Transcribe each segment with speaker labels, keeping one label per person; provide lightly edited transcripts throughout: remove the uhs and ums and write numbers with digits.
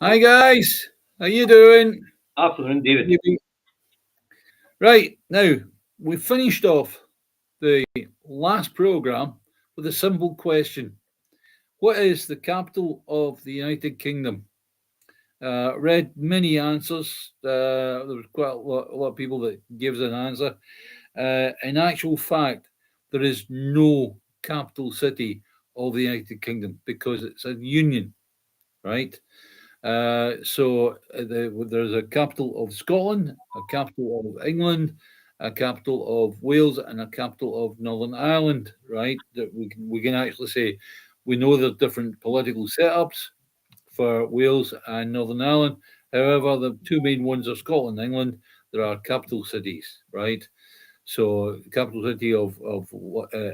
Speaker 1: Hi guys, how you doing?
Speaker 2: Afternoon, David.
Speaker 1: Right now, we finished off the last program with a simple question: what is the capital of the United Kingdom? Read many answers. There was quite a lot of people that gives an answer. In actual fact, there is no capital city of the United Kingdom because it's a union, right? There's a capital of Scotland, a capital of England, a capital of Wales, and a capital of Northern Ireland. Right? That we can actually say we know there's different political setups for Wales and Northern Ireland. However, the two main ones are Scotland and England. There are capital cities, right? So the capital city of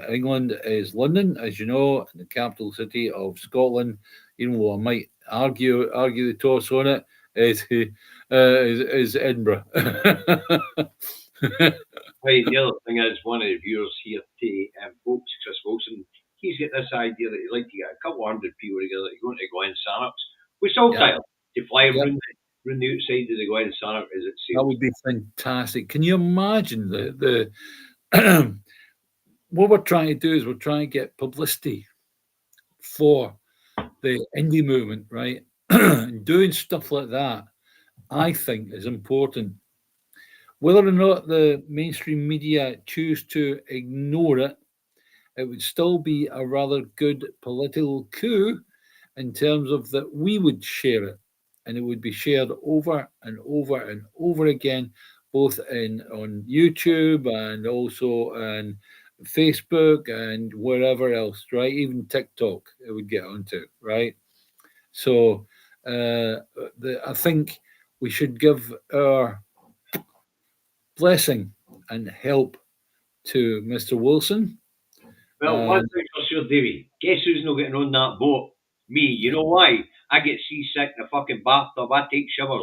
Speaker 1: England is London, as you know, and the capital city of Scotland, even though I might argue the toss on it, is Edinburgh.
Speaker 2: Right, the other thing is, one of the viewers here to folks, Chris Wilson, he's got this idea that he'd like to get a couple of hundred people together to go into Glen Sannox with
Speaker 1: Yeah,
Speaker 2: Saltire to fly
Speaker 1: yeah,
Speaker 2: round the outside of the Glen Sannox as it
Speaker 1: that
Speaker 2: sails.
Speaker 1: would be fantastic. Can you imagine the what we're trying to do is we're trying to get publicity for the indie movement, right? And doing stuff like that, I think, is important. Whether or not the mainstream media choose to ignore it, it would still be a rather good political coup in terms of that we would share it and it would be shared over and over and over again, both in on YouTube and also on Facebook and wherever else, right? Even TikTok it would get onto, right? So I think we should give our blessing and help to Mr. Wilson.
Speaker 2: Well, one
Speaker 1: And
Speaker 2: thing for sure, Davey, guess who's not getting on that boat? Me. You know why? I get seasick in the fucking bathtub. I take shivers.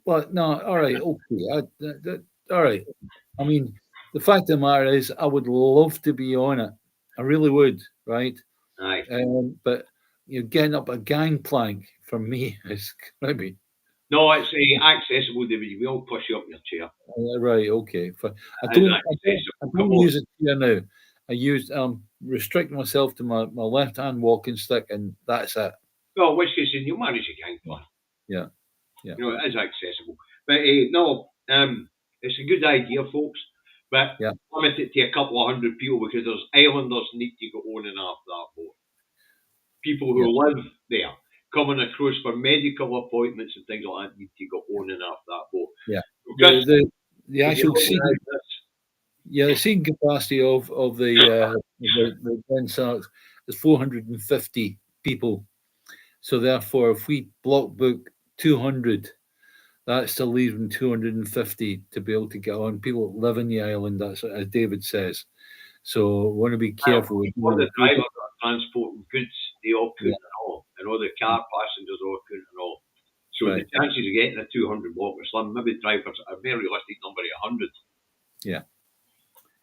Speaker 1: well, no, all right, okay, all right. I mean, the fact of the matter is, I would love to be on it. I really would, right?
Speaker 2: Aye.
Speaker 1: But getting up a gangplank for me is going to be
Speaker 2: No, it's accessible, David. We all push you up your chair.
Speaker 1: right. Okay, I
Speaker 2: It's
Speaker 1: don't, I don't, I
Speaker 2: accessible. Come
Speaker 1: don't
Speaker 2: on.
Speaker 1: use it here now. I use restrict myself to my left hand walking stick, and that's it.
Speaker 2: Well, which case, you'll manage a gang plan.
Speaker 1: Yeah, yeah,
Speaker 2: You know, it is accessible. But no, it's a good idea, folks. But
Speaker 1: yeah.
Speaker 2: limit it to a couple of hundred people because there's islanders need to go on and off that boat. People
Speaker 1: Yeah,
Speaker 2: who live there, coming across for medical appointments and things like that, need to go on and off that boat.
Speaker 1: yeah.
Speaker 2: So, Chris,
Speaker 1: The
Speaker 2: if you
Speaker 1: actual seating,
Speaker 2: organise this,
Speaker 1: yeah, the seating capacity of the Ben Sarks is 450 people. So therefore, if we block book 200, that still leaves them 250 to be able to get on. People that live in the island, that's as David says. So we want to be careful with
Speaker 2: all the
Speaker 1: people.
Speaker 2: drivers that are transporting goods, they all count
Speaker 1: Yeah,
Speaker 2: and all. And all the car passengers all count and all. So the
Speaker 1: right.
Speaker 2: chances of getting a 200 block are slim. Maybe drivers a very realistic number of 100.
Speaker 1: Yeah,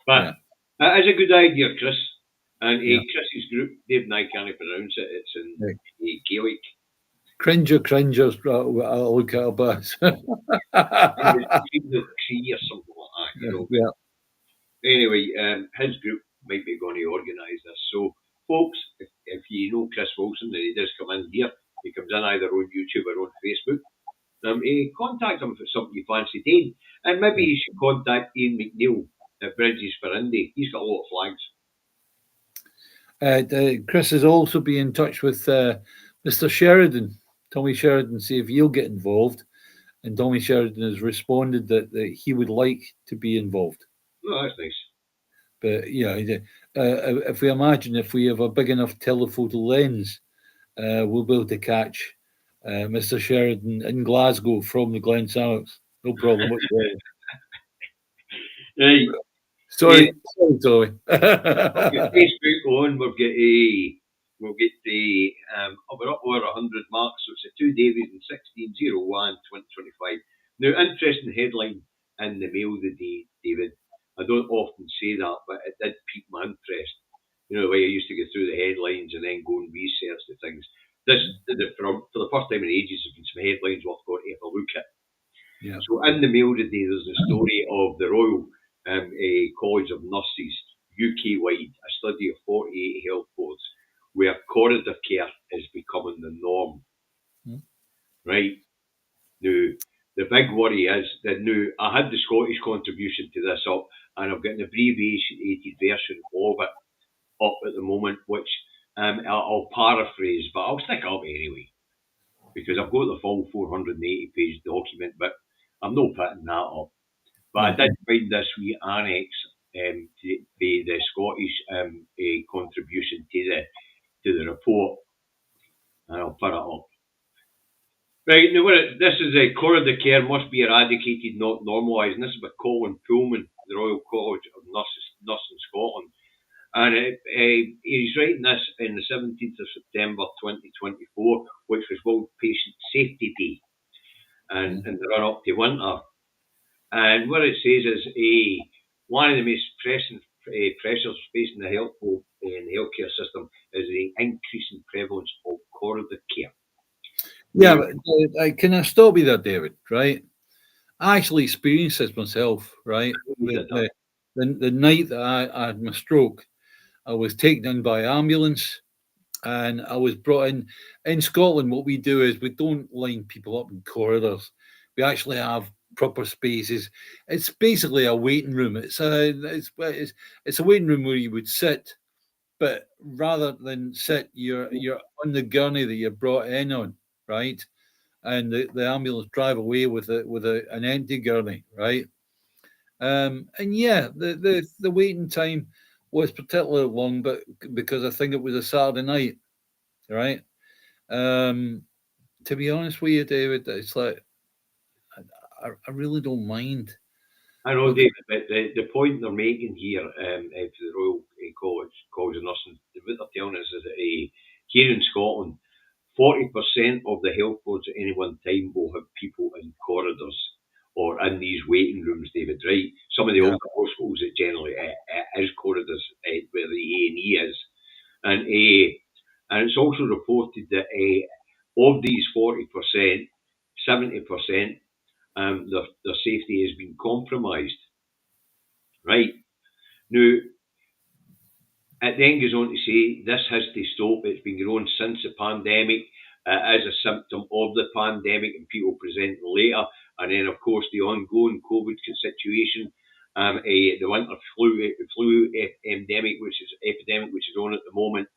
Speaker 2: But
Speaker 1: yeah,
Speaker 2: it is a good idea, Chris. And
Speaker 1: yeah.
Speaker 2: Chris's group, Dave and I can't pronounce it. It's in
Speaker 1: Right.
Speaker 2: Gaelic.
Speaker 1: Cringers, I'll look at a bus.
Speaker 2: The Cree or something like that, you know.
Speaker 1: Yeah,
Speaker 2: Anyway, his group might be going to organise this. So, folks, if you know Chris Wilson and he does come in here, he comes in either on YouTube or on Facebook. Contact him if it's something you fancy doing. And maybe you should contact Ian McNeil at Bridges for Indy. He's got a lot of flags.
Speaker 1: Chris has also been in touch with Mr. Sheridan, Tommy Sheridan, see if he'll get involved. And Tommy Sheridan has responded that he would like to be involved.
Speaker 2: Oh, that's nice.
Speaker 1: But if we imagine if we have a big enough telephoto lens, we'll be able to catch Mr. Sheridan in Glasgow from the Glen Sannox. No problem whatsoever.
Speaker 2: Right. Eh,
Speaker 1: Sorry, Tommy.
Speaker 2: we've got Facebook on, we'll get the, we're up over 100 marks, so it's a Two Davies in 16/01/2025. Now, interesting headline in the mail today, David. I don't often say that, but it did pique my interest. You know, the way I used to go through the headlines and then go and research the things. For the first time in ages, there's been some headlines worth going to have a look at.
Speaker 1: Yeah.
Speaker 2: So in the Mail today, there's a story of the Royal College of Nurses, UK-wide, a study of 48 health boards, where corridor care is becoming the norm. Right? Now, the big worry is that now, I had the Scottish contribution to this up, and I've got an abbreviated version of it up at the moment, which I'll paraphrase, but I'll stick it up anyway, because I've got the full 480-page document, but I'm not putting that up. But I did find this wee annex to the Scottish contribution to the report, and I'll put it up. Right, now this is corridor care must be eradicated, not normalised. And this is by Colin Pullman, the Royal College of Nurses in Scotland. And he's writing this in the 17th of September 2024, which was World Patient Safety Day, and in the run up to winter. And what it says is one of the most pressing pressures facing the healthcare system is the increasing prevalence of corridor care.
Speaker 1: Yeah, but can I stop you there, David? Right, I actually experienced this myself. Right, the night that I had my stroke, I was taken in by ambulance, and I was brought in. In Scotland, what we do is we don't line people up in corridors. We actually have proper spaces. It's basically a waiting room. It's a waiting room where you would sit, but rather than sit, you're on the gurney that you're brought in on, right? And the ambulance drive away with an empty gurney, right? And yeah, the waiting time was particularly long, but because I think it was a Saturday night, right? To be honest with you, David, it's like I really don't mind.
Speaker 2: I know, David, but the point they're making here for the Royal College of Nursing, what they're telling us is that here in Scotland, 40% of the health boards at any one time will have people in corridors or in these waiting rooms, David, right? Some of the older hospitals, it generally is corridors where the A&E is. And it's also reported that of these 40%, 70%, their safety has been compromised. Right? Now, it then goes on to say this has to stop. It's been going on since the pandemic as a symptom of the pandemic, and people presenting later. And then, of course, the ongoing COVID situation, the winter flu epidemic, which is on at the moment,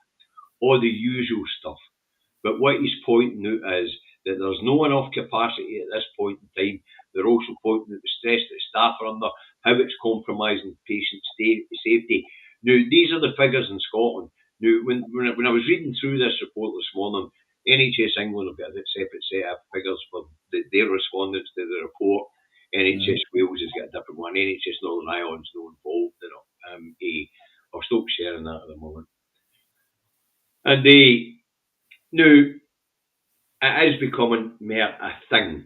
Speaker 2: all the usual stuff. But what he's pointing out is that there's no enough capacity at this point in time. They're also pointing at the stress that staff are under, how it's compromising patient safety. Now, these are the figures in Scotland. Now, when I was reading through this report this morning, NHS England have got a separate set of figures for their respondents to the report. NHS Wales has got a different one. NHS Northern Ireland's not involved in it. I'll stop sharing that at the moment. And now, it is becoming more a thing.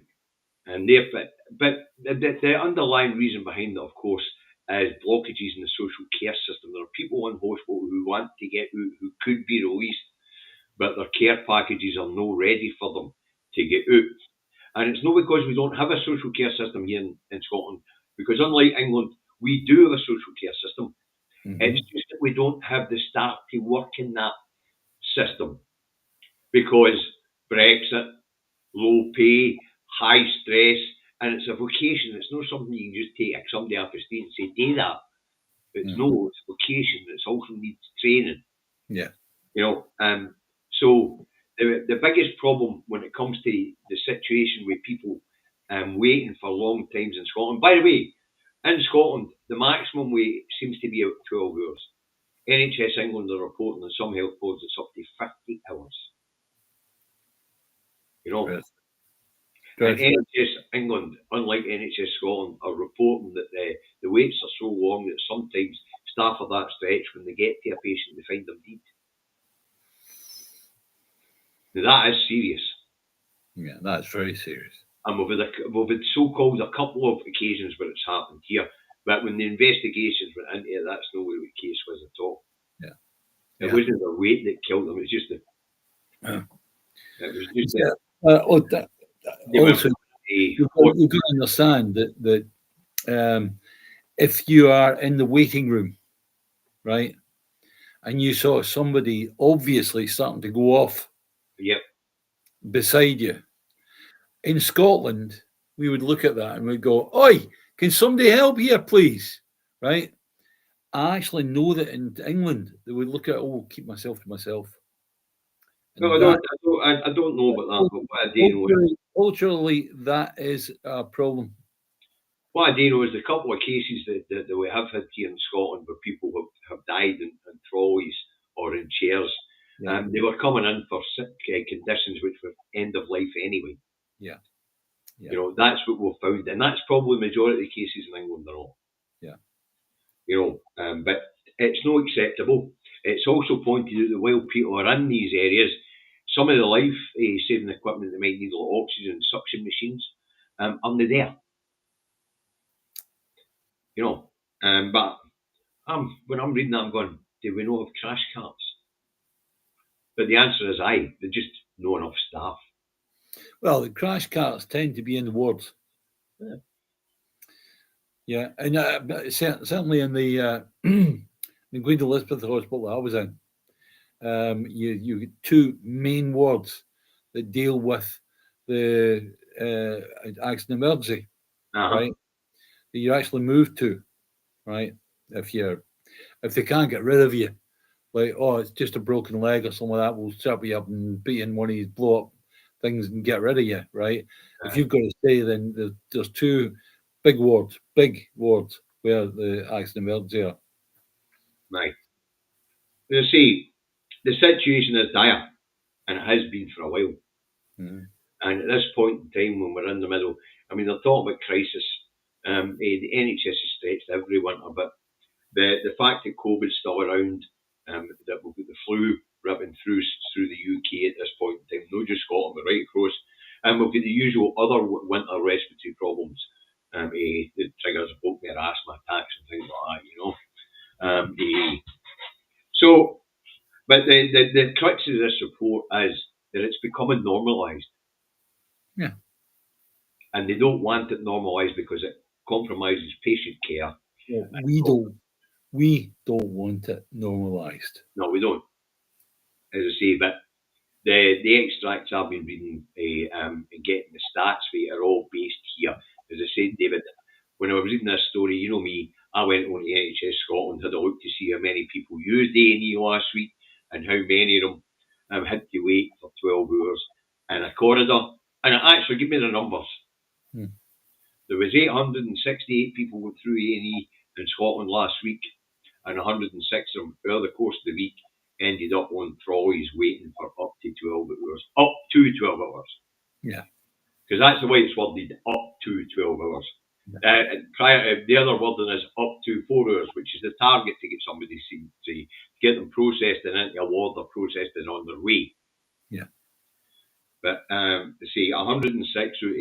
Speaker 2: But the underlying reason behind it, of course, is blockages in the social care system. There are people in hospital who want to get out, who could be released, but their care packages are not ready for them to get out. And it's not because we don't have a social care system here in Scotland, because unlike England, we do have a social care system. It's just that we don't have the staff to work in that system because Brexit, low pay, high stress, and it's a vocation. It's not something you can just take somebody off the street and say, do that. It's no, it's a vocation. It also needs training.
Speaker 1: Yeah.
Speaker 2: So the biggest problem when it comes to the situation with people waiting for long times in Scotland, by the way, in Scotland, the maximum wait seems to be 12 hours. NHS England are reporting on some health boards it's up to 50 hours. And NHS England, unlike NHS Scotland, are reporting that the waits are so long that sometimes staff are that stretched when they get to a patient they find them dead. Now that is serious.
Speaker 1: Yeah, that's very serious.
Speaker 2: And we've had so-called a couple of occasions where it's happened here, but when the investigations went into it, that's not what the case was at all.
Speaker 1: Yeah.
Speaker 2: It wasn't the weight that killed them, it's just it was just They went
Speaker 1: Also,
Speaker 2: a
Speaker 1: you've got to understand that if you are in the waiting room, right, and you saw somebody obviously starting to go off
Speaker 2: yep.
Speaker 1: beside you, in Scotland, we would look at that and we'd go, "Oi, can somebody help here, please?" Right? I actually know that in England they would look at, "Oh, keep myself to myself,"
Speaker 2: Well,
Speaker 1: and that
Speaker 2: I don't know about that, but what I do know,
Speaker 1: culturally that is a problem.
Speaker 2: what I do know is the couple of cases that we have had here in Scotland where people have died in trolleys or in chairs.
Speaker 1: Yeah,
Speaker 2: They were coming in for sick conditions which were end of life anyway.
Speaker 1: yeah, yeah,
Speaker 2: You know, that's what we've found, and that's probably the majority of the cases in England are all.
Speaker 1: yeah.
Speaker 2: You know, but it's not acceptable. It's also pointed out that while people are in these areas, some of the life-saving equipment they might need, like oxygen and suction machines, aren't there. You know, but when I'm reading that, I'm going, do we know of crash carts? But the answer is aye. There's just not enough staff.
Speaker 1: Well, the crash carts tend to be in the wards.
Speaker 2: Yeah.
Speaker 1: Yeah, and but certainly in the Queen Elizabeth Hospital that I was in, you get two main wards that deal with the accident emergency,
Speaker 2: Uh-huh.
Speaker 1: right? That you actually move to, right? If they can't get rid of you, like, oh, it's just a broken leg or something like that, we'll chop you up and put you in one of these blow up things and get rid of you, right? If you've got to stay, then there's two big wards where the accident emergency are.
Speaker 2: Right. You see, the situation is dire, and it has been for a while.
Speaker 1: Mm.
Speaker 2: And at this point in time, when we're in the middle, I mean, they're talking about crisis. The NHS is stretched every winter, but the fact that COVID's still around, that we've got the flu ripping through the UK at this point in time, not just Scotland, but right across, and we've got the usual other winter respiratory problems. The triggers of both their asthma attacks and things like that, you know. So, but the crux of this report is that it's becoming normalised.
Speaker 1: Yeah.
Speaker 2: And they don't want it normalised because it compromises patient care.
Speaker 1: Well, we don't want it normalised.
Speaker 2: No, we don't. As I say, but the extracts I've been reading and getting the stats for it are all based here. As I said, David, when I was reading this story, you know me, I went on to NHS Scotland, had a look to see how many people used A&E last week and how many of them had to wait for 12 hours in a corridor. And it actually gave me the numbers.
Speaker 1: Hmm.
Speaker 2: There was 868 people went through A&E in Scotland last week, and 106 of them, over the course of the week, ended up on trolleys waiting for up to 12 hours. Up to 12 hours.
Speaker 1: Yeah.
Speaker 2: Because that's the way it's worded, up to 12 hours. The other wording is up to 4 hours, which is the target to get somebody to get them processed and into a ward or processed and on their way.
Speaker 1: Yeah.
Speaker 2: But see, 106 out of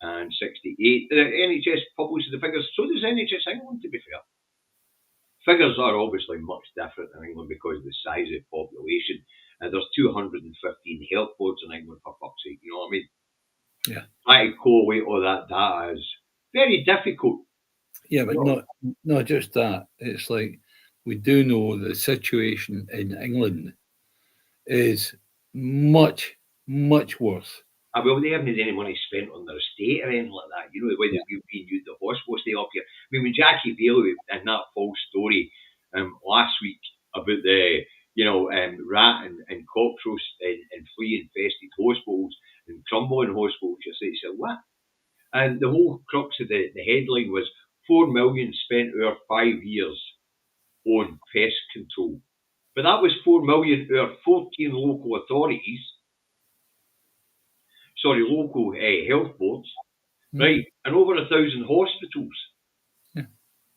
Speaker 2: 868. The NHS publishes the figures. So does NHS England, to be fair. Figures are obviously much different in England because of the size of the population. And there's 215 health boards in England, for fuck's sake. You know what I mean?
Speaker 1: Yeah.
Speaker 2: Trying to collate all that data is very difficult.
Speaker 1: Yeah, but not just that. It's like we do know the situation in England is much, much worse.
Speaker 2: Well, they haven't had any money spent on their estate or anything like that. You know, the way that we've been used the hospital stay up here. I mean, when Jackie Bailey and that false story last week about the, rat and cockroach and flea infested hospitals and crumbling hospitals, you said, what? And the whole crux of the headline was 4 million spent over 5 years on pest control. But that was 4 million over 14 local authorities. Local health boards, right? And over 1,000 hospitals.
Speaker 1: Yeah.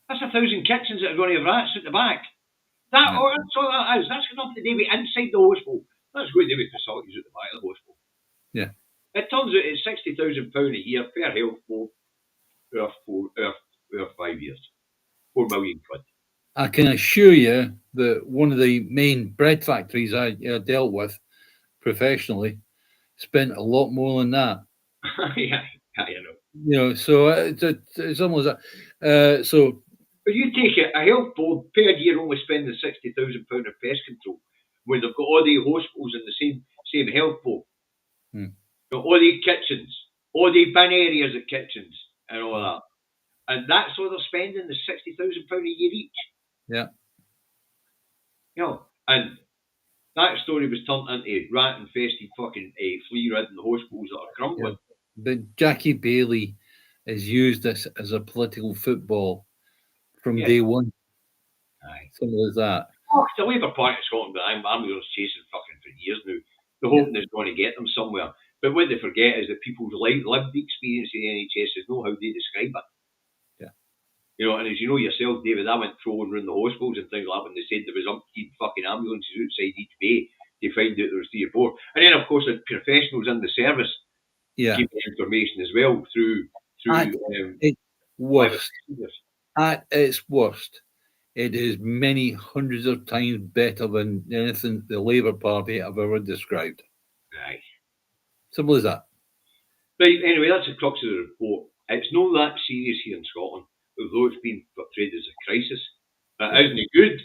Speaker 2: That's 1,000 kitchens that are going to have rats at the back. That's all that is. That's got nothing to do with inside the hospital. That's going to do with facilities at the back of the hospital.
Speaker 1: Yeah.
Speaker 2: It turns out it's £60,000 a year per health board over 5 years. 4 million quid.
Speaker 1: I can assure you that one of the main bread factories I dealt with professionally spent a lot more than that.
Speaker 2: Yeah, you know.
Speaker 1: You know, so it's almost that. So
Speaker 2: But you take it, a health board per year only spending £60,000 on pest control when they've got all the hospitals in the same health board. All the kitchens, all the bin areas at kitchens and all that. And that's all they're spending, the £60,000 a year each.
Speaker 1: Yeah.
Speaker 2: You know, and that story was turned into rat-infested fucking flea-ridden hospitals that are crumbling.
Speaker 1: Yeah. But Jackie Bailey has used this as a political football from day one.
Speaker 2: Aye.
Speaker 1: Simple as that.
Speaker 2: Oh, the Labour Party of Scotland, I'm chasing fucking for years now. They're hoping it's going to get them somewhere. But what they forget is that people's lived experience in the NHS is not how they describe it.
Speaker 1: Yeah.
Speaker 2: You know, and as you know yourself, David, I went trolling around the hospitals and things like that when they said there was umpteen fucking ambulances outside each bay to find out there was 3 or 4. And then, of course, the professionals in the service give information as well through
Speaker 1: its worst. At its worst, it is many hundreds of times better than anything the Labour Party have ever described.
Speaker 2: Right.
Speaker 1: Simple as that.
Speaker 2: Right, anyway, that's the crux of the report. It's not that serious here in Scotland, although it's been portrayed as a crisis. It isn't good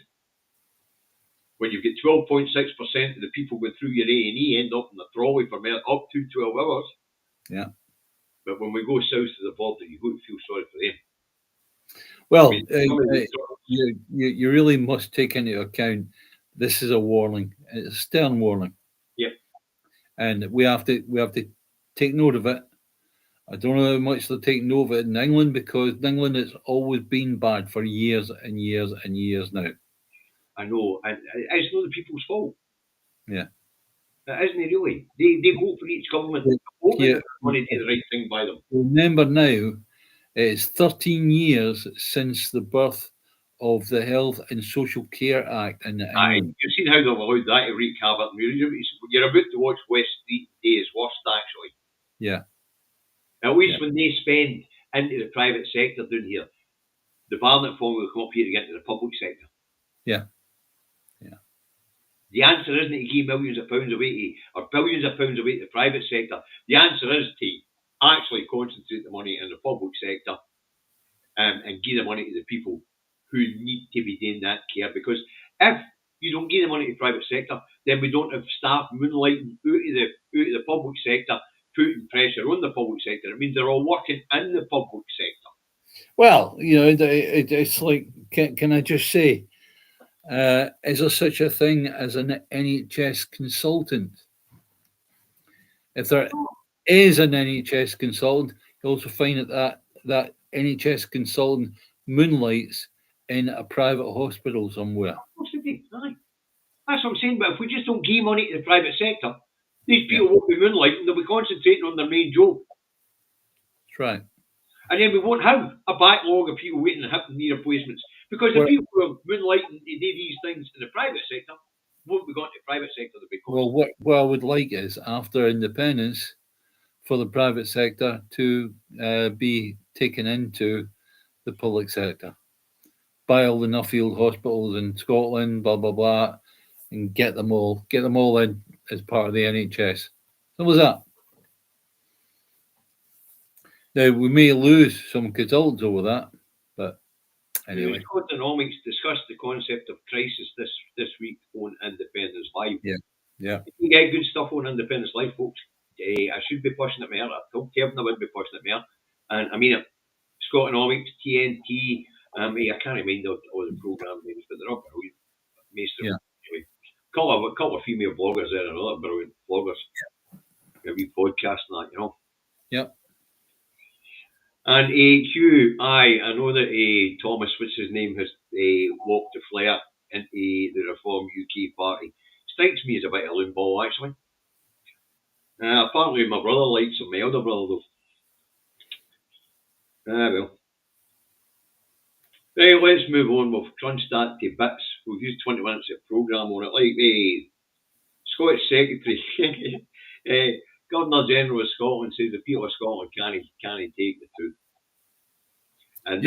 Speaker 2: when you've got 12.6% of the people going through your A&E end up in the trolley for up to 12 hours.
Speaker 1: Yeah.
Speaker 2: But when we go south of the border, you've got to feel sorry for them.
Speaker 1: Well, you really must take into account this is a warning. It's a stern warning.
Speaker 2: Yep.
Speaker 1: And we have to take note of it. I don't know how much they're taking note of it in England, because in England it's always been bad for years and years and years now.
Speaker 2: I know, and it's not the people's fault.
Speaker 1: Yeah.
Speaker 2: It isn't really. They vote for each government. They want to do the right thing by them.
Speaker 1: Remember now, it's 13 years since the birth of the Health and Social Care Act in England.
Speaker 2: You've seen how they've allowed that to wreak havoc. You're about to watch West Street Days worst, actually.
Speaker 1: Yeah.
Speaker 2: At least when they spend into the private sector down here, the Barnett family will come up here to get into the public sector.
Speaker 1: Yeah.
Speaker 2: The answer isn't to give millions of pounds away or billions of pounds away to the private sector. The answer is to actually concentrate the money in the public sector and give the money to the people who need to be doing that care. Because if you don't give the money to the private sector, then we don't have staff moonlighting out of the public sector, putting pressure on the public sector. It means they're all working in the public sector.
Speaker 1: Well, you know, it's like, can I just say, is there such a thing as an NHS consultant? If there is an NHS consultant, you also find that NHS consultant moonlights in a private hospital somewhere.
Speaker 2: Of course they do. That's what I'm saying. But if we just don't give money to the private sector, these people won't be moonlighting. They'll be concentrating on their main job.
Speaker 1: That's right.
Speaker 2: And then we won't have a backlog of people waiting to have knee replacements. Because the people who are moonlighting to do these things in the private sector won't be going to the private sector.
Speaker 1: Well, what I would like is, after independence, for the private sector to be taken into the public sector. Buy all the Nuffield hospitals in Scotland, blah blah blah, and get them all in as part of the NHS. What was that? Now we may lose some consultants over that, but anyway.
Speaker 2: Economics discussed the concept of crisis this week on Independence Live.
Speaker 1: Yeah.
Speaker 2: You can get good stuff on Independence Live, folks. I should be pushing it more. I told Kevin I would be pushing it more. And I mean it. Scotonomics, TNT, I can't remember all the program names, but they're all brilliant. Anyway, couple of female bloggers there, and other brilliant bloggers. Maybe podcast and that, you know.
Speaker 1: Yep.
Speaker 2: And I know that Thomas, what's his name, has walked the flare into the Reform UK Party. Strikes me as a bit of a loon ball, actually. Apparently my brother likes him, my elder brother though. Well. Right, let's move on. We've crunched that to bits. We've used 20 minutes of programme on it. Like Scottish Secretary, Governor General of Scotland says the people of Scotland can't take the truth. And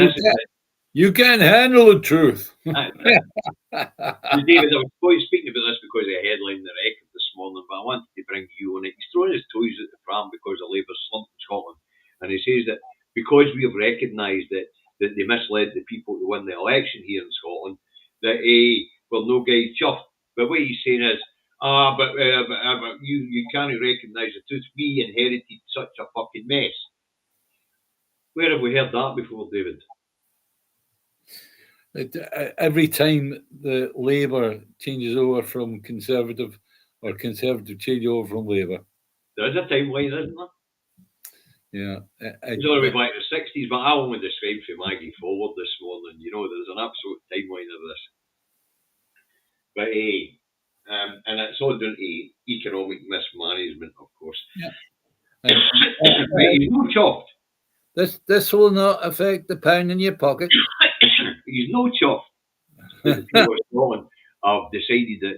Speaker 1: you can't handle the truth.
Speaker 2: David, I was speaking about this because of a headline in the Record this morning, but I wanted to bring you on it. He's throwing his toys at the pram because of Labour's slump in Scotland. And he says that because we have recognised that they misled the people to win the election here in Scotland, that well, no guy chuffed. But what he's saying is, but you can't recognise the truth. We inherited such a fucking mess. Where have we heard that before, David?
Speaker 1: Every time the Labour changes over from Conservative or Conservative change over from Labour.
Speaker 2: There is a timeline, isn't there?
Speaker 1: Yeah.
Speaker 2: It's all the way back to the 60s, but I only described for Maggie forward this morning. There's an absolute timeline of this. But and it's all down to economic mismanagement, of course.
Speaker 1: Yeah.
Speaker 2: But he's no chuffed.
Speaker 1: This will not affect the pound in your pocket.
Speaker 2: He's no chuffed. The people of Scotland have decided that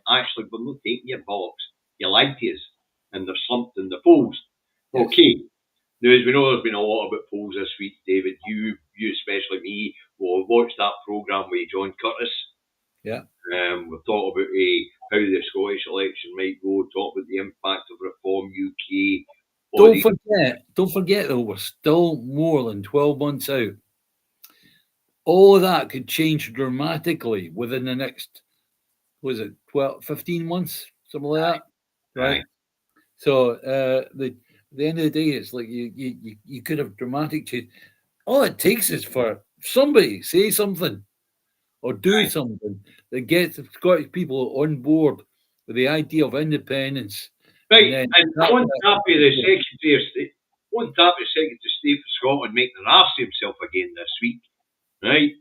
Speaker 2: actually we're not taking your bollocks. You lied to us, and they're slumped in the polls. Yes. Okay. Now, as we know, there's been a lot about polls this week, David. You especially me, will have watched that programme with John Curtis.
Speaker 1: Yeah.
Speaker 2: We'll talk about how the Scottish election might go, talk about the impact of Reform UK.
Speaker 1: Don't forget though, we're still more than 12 months out. All of that could change dramatically within the next, 15 months, something like that, right? So the end of the day, it's like you could have dramatic change. All it takes is for somebody say something or do something that gets the Scottish people on board with the idea of independence.
Speaker 2: Right, and one tap of the Secretary of State, Secretary of State for Scotland making an arse of himself again this week, right?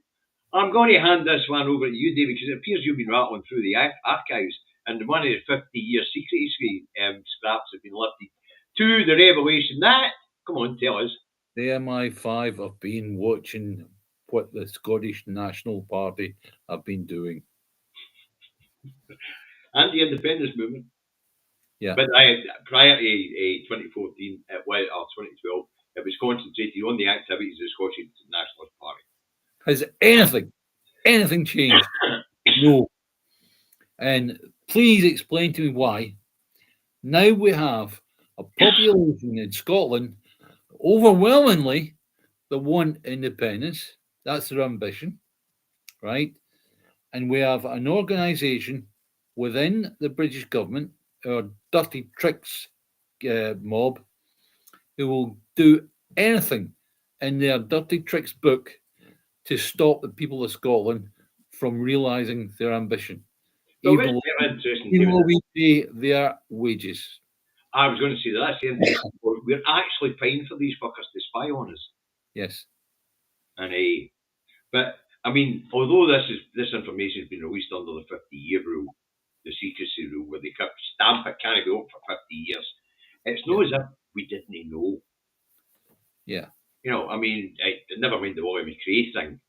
Speaker 2: I'm going to hand this one over to you, David, because it appears you've been rattling through the archives, and one of the 50-year secrecy scraps have been lifted to the revelation that, come on, tell us.
Speaker 1: The MI5 have been watching what the Scottish National Party have been doing.
Speaker 2: And the independence movement.
Speaker 1: Yeah.
Speaker 2: But prior to 2014, 2012, it was concentrated on the activities of the Scottish Nationalist Party.
Speaker 1: Has anything changed? No. And please explain to me why. Now we have a population in Scotland overwhelmingly that want independence. That's their ambition, right? And we have an organisation within the British government, our dirty tricks mob, who will do anything in their dirty tricks book to stop the people of Scotland from realising their ambition. Even though we pay their wages.
Speaker 2: I was going to say that's the interesting point. We're actually paying for these fuckers to spy on us.
Speaker 1: Yes.
Speaker 2: And but I mean, although this information has been released under the 50-year rule, the secrecy rule, where they stamp it can't be up for 50 years, it's not as if we didn't know.
Speaker 1: Yeah.
Speaker 2: I mean, never mind the William McRae thing,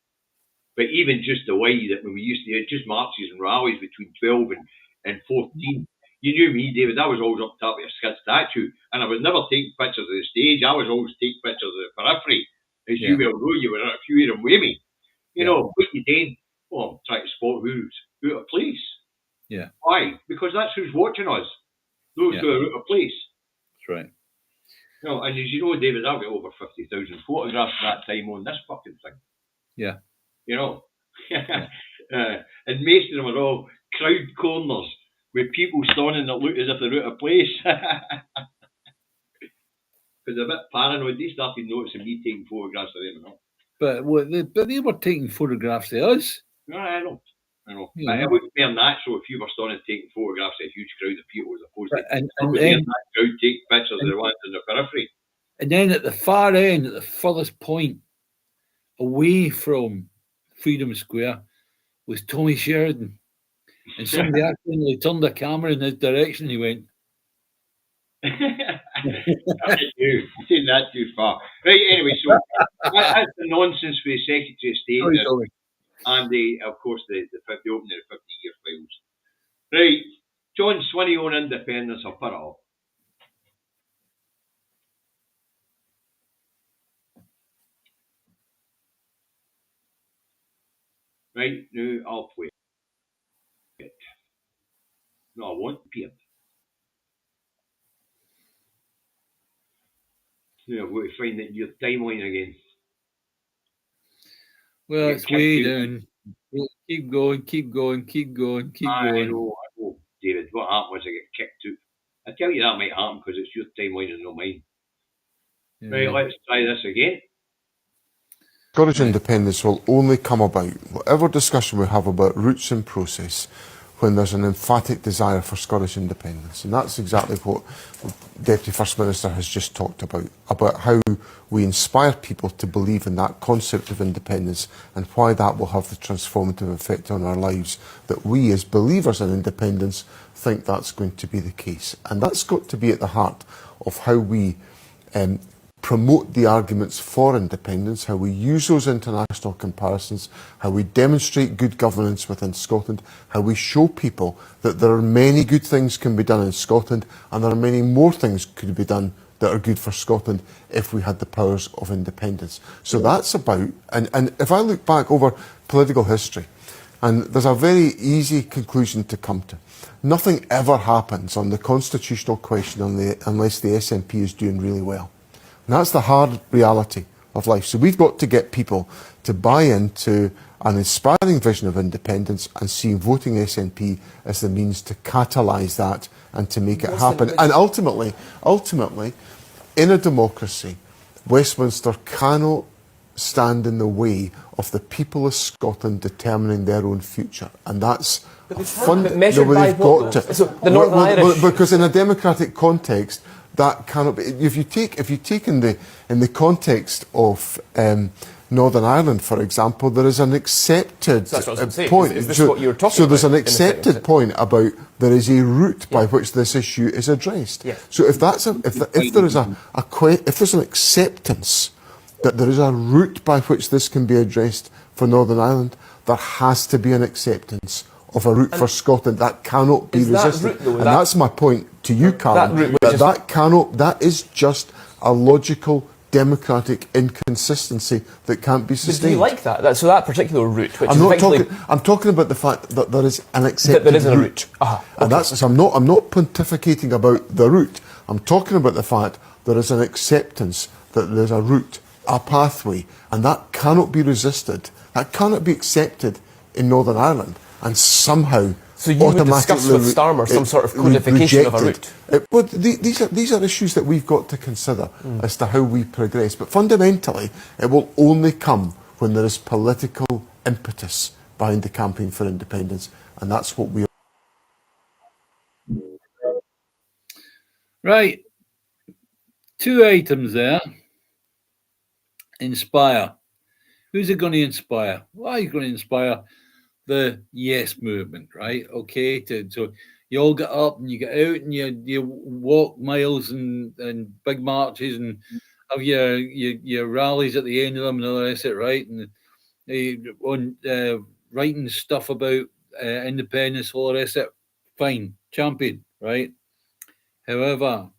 Speaker 2: but even just the way that when we used to just marches and rallies between 12 and 14, you knew me, David, I was always up top of a skid statue, and I was never taking pictures of the stage. I was always taking pictures of the periphery. As you well know, you were a few of them with me. What you did? Well, I'm trying to spot who's out of place.
Speaker 1: Yeah.
Speaker 2: Why? Because that's who's watching us. Those who are out of place.
Speaker 1: That's right.
Speaker 2: And as you know, David, I've got over 50,000 photographs at that time on this fucking thing.
Speaker 1: Yeah.
Speaker 2: And most of them are all crowd corners with people standing that look as if they're out of place. Because they're a bit paranoid. They started noticing me taking photographs of them.
Speaker 1: But they were taking photographs of us.
Speaker 2: No, I know. But it wouldn't be unnatural if you were standing taking photographs of a huge crowd of people as opposed to that crowd taking pictures of the ones in the periphery.
Speaker 1: And then at the far end, at the furthest point, away from Freedom Square, was Tommy Sheridan. And somebody accidentally turned a camera in his direction and he went.
Speaker 2: You've taken that too far. Right, anyway, so that's the nonsense for the Secretary of State and of course the opening of the 50-year files. Right, John Swinney on independence, I'll put it up. Right, now I'll play it. No, I won't play it. Yeah, we're going to find it in your timeline again.
Speaker 1: Well,
Speaker 2: You
Speaker 1: it's
Speaker 2: get
Speaker 1: way
Speaker 2: kicked out.
Speaker 1: down. Keep going, keep going, keep going, keep
Speaker 2: I
Speaker 1: going.
Speaker 2: know, David. What happened was I get kicked out. I tell you that might happen because it's your timeline and not mine. Right,
Speaker 1: Yeah.
Speaker 2: let's try this again.
Speaker 3: Scottish independence will only come about, whatever discussion we have about roots and process, when there's an emphatic desire for Scottish independence. And that's exactly what the Deputy First Minister has just talked about how we inspire people to believe in that concept of independence and why that will have the transformative effect on our lives, that we as believers in independence think that's going to be the case. And that's got to be at the heart of how we promote the arguments for independence, how we use those international comparisons, how we demonstrate good governance within Scotland, how we show people that there are many good things can be done in Scotland and there are many more things could be done that are good for Scotland if we had the powers of independence. So that's about, and if I look back over political history, and there's a very easy conclusion to come to. Nothing ever happens on the constitutional question unless the SNP is doing really well. And that's the hard reality of life. So we've got to get people to buy into an inspiring vision of independence and see voting SNP as the means to catalyse that and to make it happen. And ultimately, in a democracy, Westminster cannot stand in the way of the people of Scotland determining their own future. And that's
Speaker 4: measured by what, though? So the Northern Irish...
Speaker 3: Because in a democratic context, that cannot be. If you take in the context of Northern Ireland, for example, there is an accepted point.
Speaker 4: Is this what you're talking
Speaker 3: so there's
Speaker 4: about
Speaker 3: an accepted point about there is a route by which this issue is addressed.
Speaker 4: Yeah.
Speaker 3: So if there's an acceptance that there is a route by which this can be addressed for Northern Ireland, there has to be an acceptance of a route for Scotland that cannot be resisted. That's my point to you, Callum. That is just a logical democratic inconsistency that can't be sustained.
Speaker 4: But do you like that? So that particular route, which
Speaker 3: I'm talking about the fact that there is an accepted route. And that's, so I'm not pontificating about the route. I'm talking about the fact there is an acceptance that there's a route, a pathway, and that cannot be resisted. That cannot be accepted in Northern Ireland. And somehow,
Speaker 4: so you would discuss with Starmer some sort of codification of a route?
Speaker 3: These are issues that we've got to consider as to how we progress. But fundamentally, it will only come when there is political impetus behind the campaign for independence, and that's what we are.
Speaker 1: Right. 2 items there. Inspire. Who's it going to inspire? Well, he's going to inspire the yes movement, right? Okay, so you all get up and you get out and you walk miles and big marches and have your rallies at the end of them and all the rest of it, right? And writing stuff about independence, all the rest of it, fine, champion, right? However,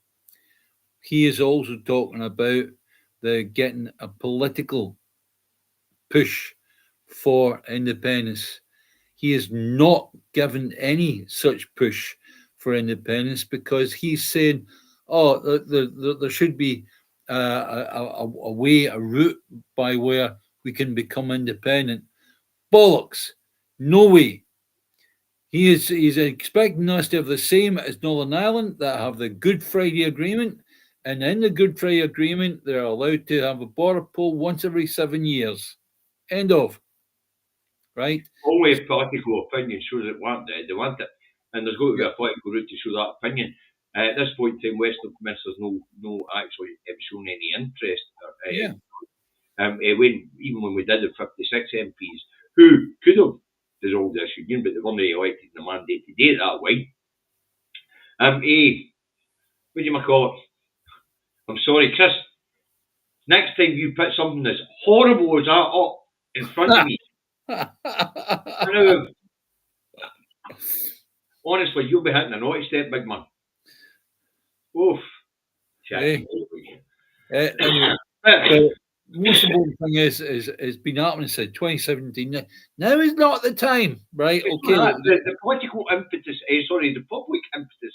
Speaker 1: he is also talking about getting a political push for independence. He is not given any such push for independence because he's saying, there should be a way, a route by where we can become independent. Bollocks. No way. He's expecting us to have the same as Northern Ireland, that have the Good Friday Agreement. And in the Good Friday Agreement, they're allowed to have a border poll once every 7 years. End of. Right?
Speaker 2: Only political opinion shows they want it. And there's got to be a political route to show that opinion. At this point in time, Westminster's no actually shown any interest. When we did the 56 MPs, who could have dissolved this union, but they weren't elected in the mandate to do it that way. What do you call it? I'm sorry, Chris. Next time you put something as horrible as that up in front of me, honestly, you'll be hitting a naughty step, big man. Oof.
Speaker 1: Anyway, the most important thing is been happening since 2017. Now is not the time, right? Okay.
Speaker 2: The political impetus, the public impetus,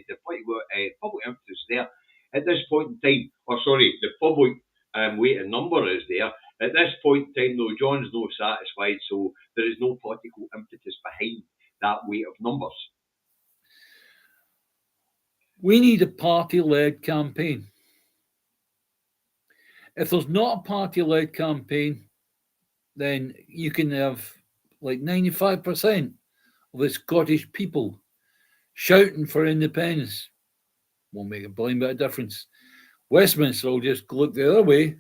Speaker 2: the political public impetus there. at this point in time, the public weighted number is there. At this point in time, though, John's not satisfied, so there is no political impetus behind that weight of numbers.
Speaker 1: We need a party-led campaign. If there's not a party-led campaign, then you can have like 95% of the Scottish people shouting for independence. Won't make a blind bit of difference. Westminster will just look the other way.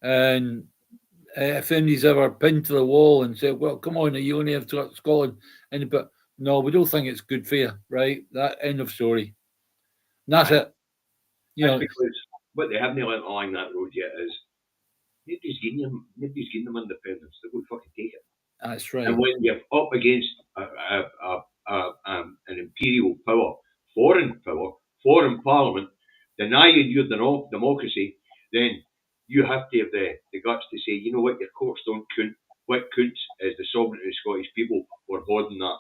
Speaker 1: And if anybody's ever pinned to the wall and said, well, come on, you only have to Scotland. But no, we don't think it's good for you, right? That end of story. And that's it.
Speaker 2: That's because what they haven't learned along that road yet is nobody's getting them independence. They will fucking take it.
Speaker 1: That's right.
Speaker 2: And when you're up against an imperial power, foreign parliament, denying your democracy, then you have to have the guts to say, you know what, your courts don't count. What counts is the sovereignty of the Scottish people. We're holding that.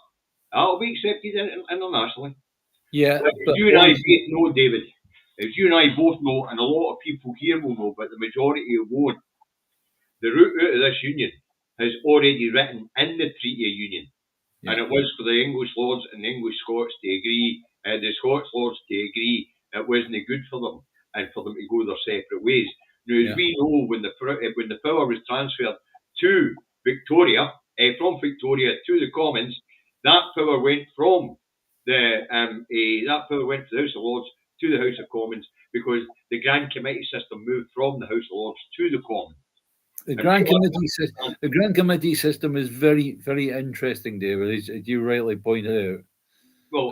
Speaker 2: That'll be accepted internationally.
Speaker 1: Yeah.
Speaker 2: But you and I both know, David, as you and I both know, and a lot of people here will know, but the majority won't, the route out of this union is already written in the Treaty of Union. Yeah. And it was for the English Lords and the English Scots to agree, the Scots Lords to agree it wasn't good for them and for them to go their separate ways. Now, as we know, when the power was transferred to Victoria, from Victoria to the Commons, that power went from the House of Lords to the House of Commons because the Grand Committee system moved from the House of Lords to the Commons.
Speaker 1: The Grand Committee system is very, very interesting, David, as you rightly pointed out.
Speaker 2: Well,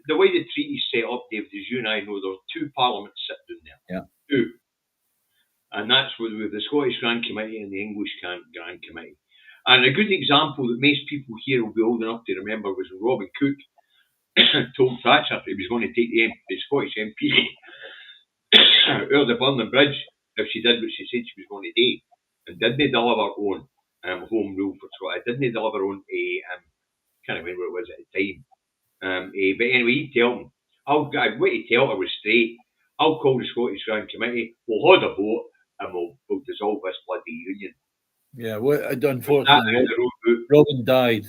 Speaker 2: the way the treaty's set up, David, as you and I know, there's two parliaments sitting there.
Speaker 1: Yeah.
Speaker 2: Two. And that's with the Scottish Grand Committee and the English Grand Committee. And a good example that most people here will be old enough to remember was when Robin Cook told Thatcher he was going to take the Scottish MP out of the Burning Bridge if she did what she said she was going to do, and didn't deliver on home rule for Scotland. Didn't deliver on can't remember what it was at the time. But anyway, he'd tell him, what he'd tell her was straight. I'll call the Scottish Grand Committee, we'll hold a vote, and we'll dissolve this bloody union.
Speaker 1: Yeah, well, unfortunately, Robin died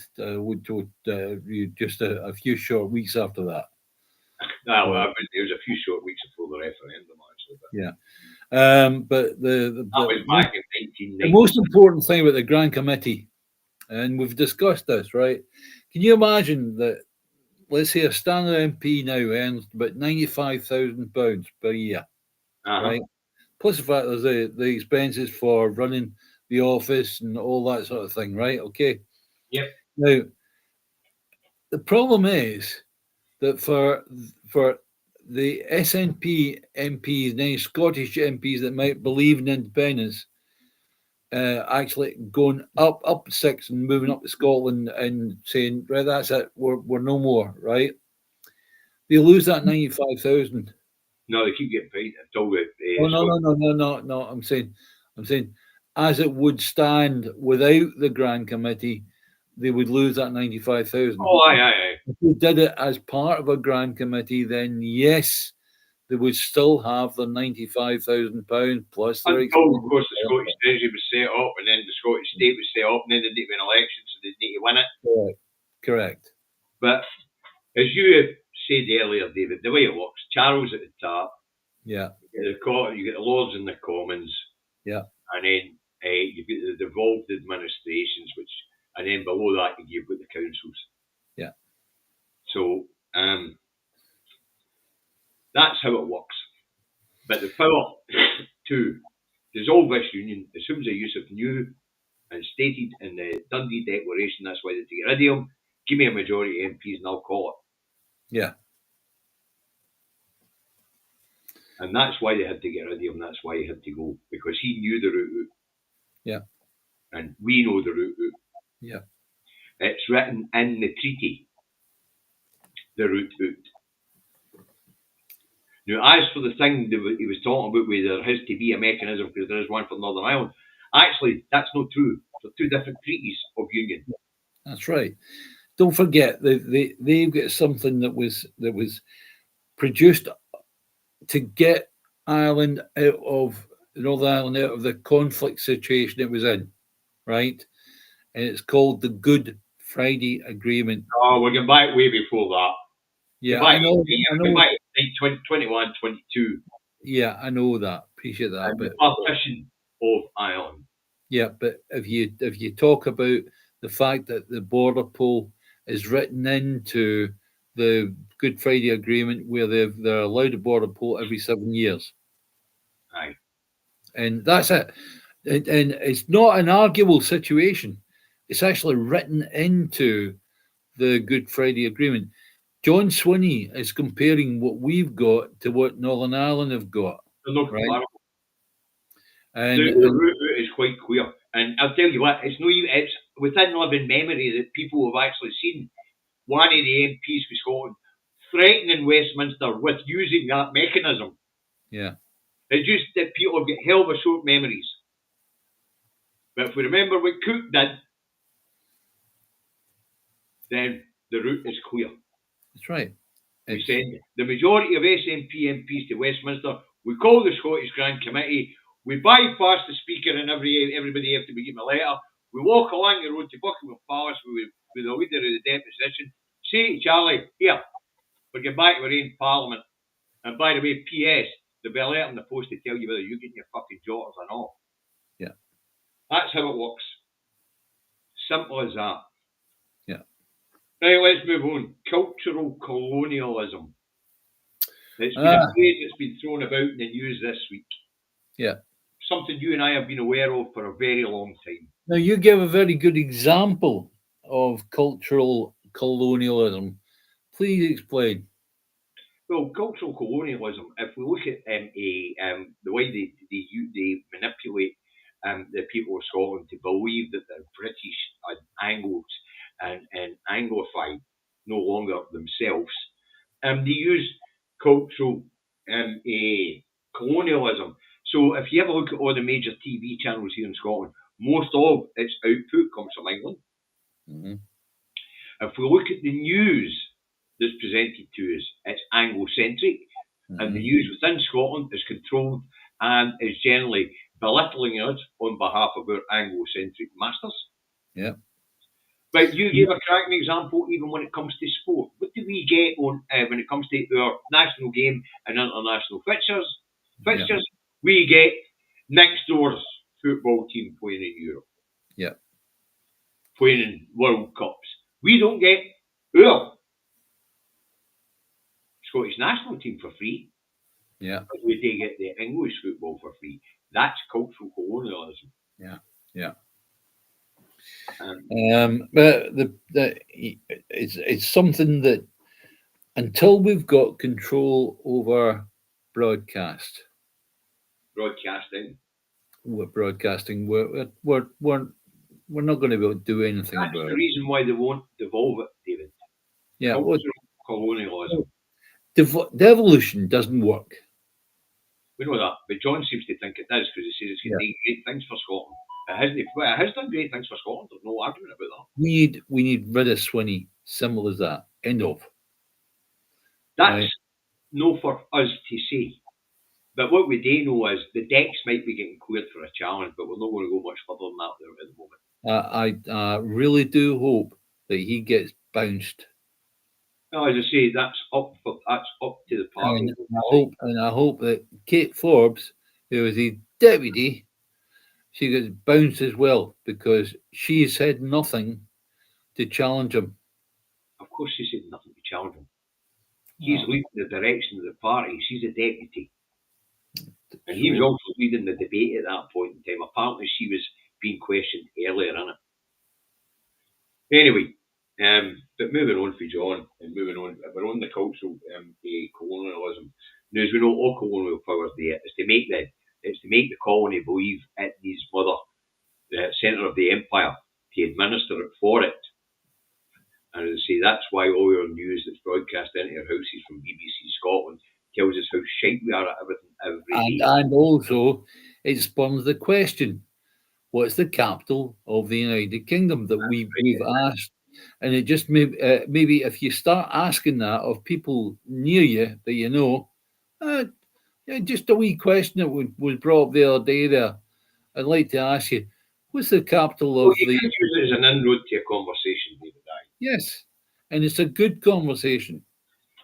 Speaker 1: just a few short weeks after that.
Speaker 2: No, it was a few short weeks before the referendum, actually. But
Speaker 1: yeah, but
Speaker 2: that was back in 1990.
Speaker 1: The most important thing about the Grand Committee, and we've discussed this, right? Can you imagine that? Let's say a standard MP now earns about £95,000 per year, right? Plus the fact there's the expenses for running the office and all that sort of thing, right? Okay.
Speaker 2: Yep.
Speaker 1: Now, the problem is that for the SNP MPs and any Scottish MPs that might believe in independence, actually going up 6 and moving up to Scotland and saying, right, that's it, we're no more, right? They lose that 95,000.
Speaker 2: No, they keep getting paid until
Speaker 1: no. I'm saying, as it would stand without the Grand Committee, they would lose that 95,000.
Speaker 2: Oh, aye.
Speaker 1: If we did it as part of a Grand Committee, then yes, they would still have the £95,000 plus their
Speaker 2: until, of course, the Scottish Treasury was set up, and then the Scottish State was set up, and then they need an election, so they need to win it.
Speaker 1: Correct.
Speaker 2: But as you said earlier, David, the way it works, Charles at the top.
Speaker 1: Yeah.
Speaker 2: You get the Lords and the Commons.
Speaker 1: Yeah.
Speaker 2: And then you get the devolved administrations, and then below that you've got the councils.
Speaker 1: Yeah.
Speaker 2: So that's how it works. But the power to dissolve this union assumes the use of new and stated in the Dundee Declaration. That's why they take rid of them. Give me a majority of MPs and I'll call it.
Speaker 1: Yeah.
Speaker 2: And that's why they had to get rid of him. That's why he had to go, because he knew the route out.
Speaker 1: Yeah.
Speaker 2: And we know the route out.
Speaker 1: Yeah.
Speaker 2: It's written in the treaty, the route out. Now, as for the thing that he was talking about, where there has to be a mechanism because there is one for Northern Ireland, actually, that's not true. They're two different treaties of union.
Speaker 1: That's right. Don't forget they've got something that was produced to get Ireland out of Northern Ireland out of the conflict situation it was in, right? And it's called the Good Friday Agreement.
Speaker 2: Oh, we're going back way before that.
Speaker 1: Yeah, I know.
Speaker 2: Going back to 21, 22.
Speaker 1: Yeah, I know that. Appreciate that.
Speaker 2: And
Speaker 1: But
Speaker 2: the partition of Ireland.
Speaker 1: yeah, but if you talk about the fact that the border poll is written into the Good Friday Agreement, where they're allowed a border poll every 7 years,
Speaker 2: Aye.
Speaker 1: and that's it. And it's not an arguable situation. It's actually written into the Good Friday Agreement. John Swinney is comparing what we've got to what Northern Ireland have got.
Speaker 2: They're not
Speaker 1: Right.
Speaker 2: comparable.
Speaker 1: And
Speaker 2: The route is quite clear. And I'll tell you what, it's within living memory that people have actually seen one of the MPs for Scotland threatening Westminster with using that mechanism.
Speaker 1: yeah,
Speaker 2: It's just that people have got hell of a short memories. But if we remember what Cook did, then the route is clear.
Speaker 1: that's right.
Speaker 2: We send the majority of SNP MPs to Westminster. We call the Scottish Grand Committee. We bypass the Speaker and everybody have to be given a letter. We walk along the road to Buckingham Palace with the leader of the deposition. Say to Charlie, here, we're getting back to our own Parliament. And by the way, P.S., there'll be a letter in the post to tell you whether you're getting your fucking jotters or not.
Speaker 1: Yeah.
Speaker 2: That's how it works. Simple as that.
Speaker 1: Yeah.
Speaker 2: Right, let's move on. Cultural colonialism. It's been a phrase that's been thrown about in the news this week.
Speaker 1: Yeah.
Speaker 2: Something you and I have been aware of for a very long time.
Speaker 1: Now, you give a very good example of cultural colonialism. Please explain.
Speaker 2: Well, cultural colonialism, if we look at the way they manipulate the people of Scotland to believe that they're British and Anglos and Anglified no longer themselves, they use cultural colonialism. So if you ever look at all the major TV channels here in Scotland, most of its output comes from England.
Speaker 1: Mm-hmm.
Speaker 2: If we look at the news that's presented to us, it's Anglo-centric, and the news within Scotland is controlled and is generally belittling us on behalf of our Anglo-centric masters.
Speaker 1: Yeah.
Speaker 2: But you gave a cracking example even when it comes to sport. What do we get on when it comes to our national game and international fixtures?
Speaker 1: Yeah.
Speaker 2: We get next door's football team playing in Europe.
Speaker 1: Yeah.
Speaker 2: Playing in World Cups. We don't get our Scottish national team for free.
Speaker 1: Yeah.
Speaker 2: But we do get the English football for free. That's cultural colonialism.
Speaker 1: Yeah. Yeah. But it's something that until we've got control over broadcasting, we're not going to be able to do anything
Speaker 2: That's
Speaker 1: about
Speaker 2: the
Speaker 1: it.
Speaker 2: reason why they won't devolve it, David.
Speaker 1: Yeah,
Speaker 2: Cultural colonialism.
Speaker 1: Devolution doesn't work.
Speaker 2: We know that, but John seems to think it does because he says it's going to do great things for Scotland. It has done great things for Scotland. There's no argument about that.
Speaker 1: We need rid of Swinney. Simple as that. End of.
Speaker 2: That's no for us to say. But what we do know is the decks might be getting cleared for a challenge, but we're not going to go much further than that there at the moment.
Speaker 1: I really do hope that he gets bounced.
Speaker 2: No, as I say, that's up to the party.
Speaker 1: And I hope that Kate Forbes, who is the deputy, she gets bounced as well because she said nothing to challenge him.
Speaker 2: Of course, she said nothing to challenge him. He's leading the direction of the party. She's a deputy. And he was also leading the debate at that point in time. Apparently, she was being questioned earlier in it. Anyway, but moving on for John, and moving on, we're on the cultural colonialism. Now, as we know, all colonial powers there is to make the colony believe it needs mother, the centre of the empire, to administer it for it. And as I say, that's why all your news that's broadcast into our houses from BBC Scotland tells us how shite we are at everything every day.
Speaker 1: And also, it spawns the question, what's the capital of the United Kingdom that we've asked? And it just maybe if you start asking that of people near you that you know, Yeah, just a wee question that was brought up the other day there. I'd like to ask you, what's the capital
Speaker 2: Well,
Speaker 1: of
Speaker 2: you
Speaker 1: the...
Speaker 2: can use it as an inroad to a conversation, David. Aye.
Speaker 1: Yes, and it's a good conversation.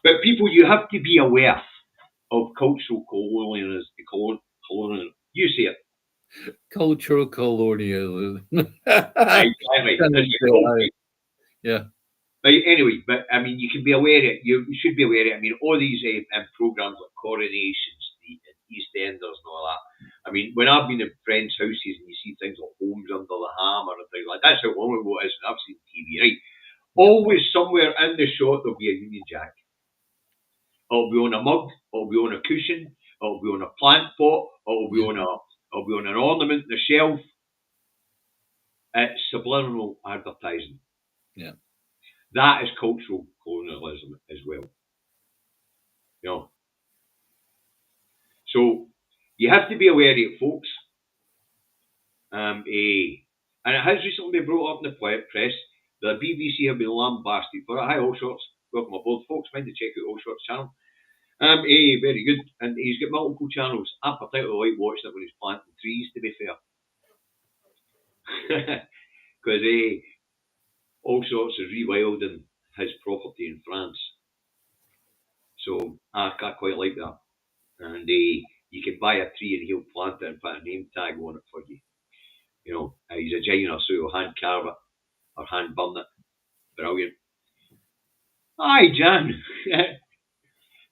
Speaker 2: But people, you have to be aware of cultural colonialism. You say it.
Speaker 1: Cultural colonialism.
Speaker 2: Exactly. That's your call.
Speaker 1: Yeah.
Speaker 2: Right, anyway, but I mean, you can be aware of it. You should be aware of it. I mean, all these programs like Coronations, the EastEnders, and all that. I mean, when I've been in friends' houses and you see things like Homes Under the Hammer and things like that, that's how long ago it is, and I've seen TV, right? Always somewhere in the shot there'll be a Union Jack. It'll be on a mug, it'll be on a cushion, it'll be on a plant pot, it'll be on an ornament on the shelf. It's subliminal advertising.
Speaker 1: Yeah.
Speaker 2: That is cultural colonialism as well. You know. So you have to be aware of it, folks. And it has recently been brought up in the press that the BBC have been lambasted for it. Hi, All Sorts. Welcome aboard, folks. Mind to check out All Sorts channel. Very good. And he's got multiple channels. I particularly like watching it when he's planting trees, to be fair. Because All Sorts is rewilding his property in France. So I quite like that. And you can buy a tree and he'll plant it and put a name tag on it for you. You know, he's a giant, so he'll hand carve it or hand burn it. Brilliant. Hi, Jan.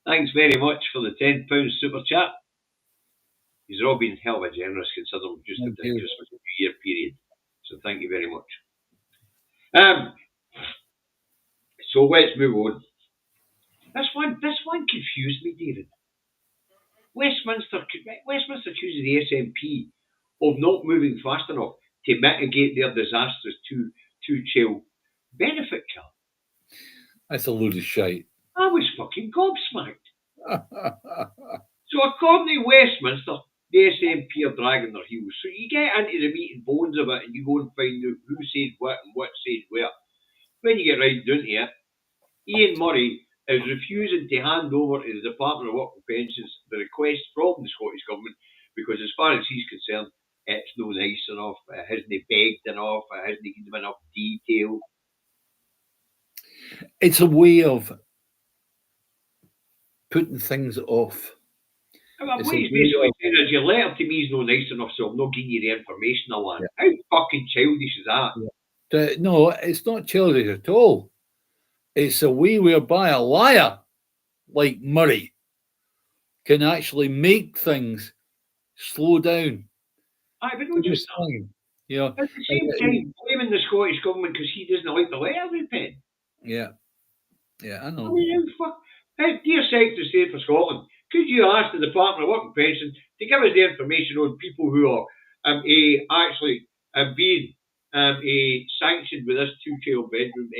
Speaker 2: Thanks very much for the £10 super chat. He's all been hell of a generous considering just the Christmas New Year period. So thank you very much. So let's move on. This one confused me, David. Westminster accuses the SNP of not moving fast enough to mitigate their disastrous two-child benefit cap.
Speaker 1: That's a load of shite.
Speaker 2: I was fucking gobsmacked. So according to Westminster, the SNP are dragging their heels. So you get into the meat and bones of it and you go and find out who said what and what said where. When you get right down to it, Ian Murray is refusing to hand over to the Department of Work and Pensions the request from the Scottish Government because as far as he's concerned, it's no nice enough, it hasn't begged enough, it hasn't given enough detail.
Speaker 1: It's a way of putting things off.
Speaker 2: What he's basically saying is your letter to me is no nice enough, so I'm not giving you the information I want. Yeah. How fucking childish is that?
Speaker 1: Yeah. No, it's not childish at all. It's a way whereby a liar like Murray can actually make things slow down.
Speaker 2: Aye, but not just that.
Speaker 1: You know,
Speaker 2: at the same time, blaming the Scottish Government because he doesn't like the letter we pen.
Speaker 1: Yeah. Yeah, I know.
Speaker 2: I mean, dear Secretary of State for Scotland, could you ask the Department of Work and Pensions to give us the information on people who are actually being sanctioned with this two-child bedroom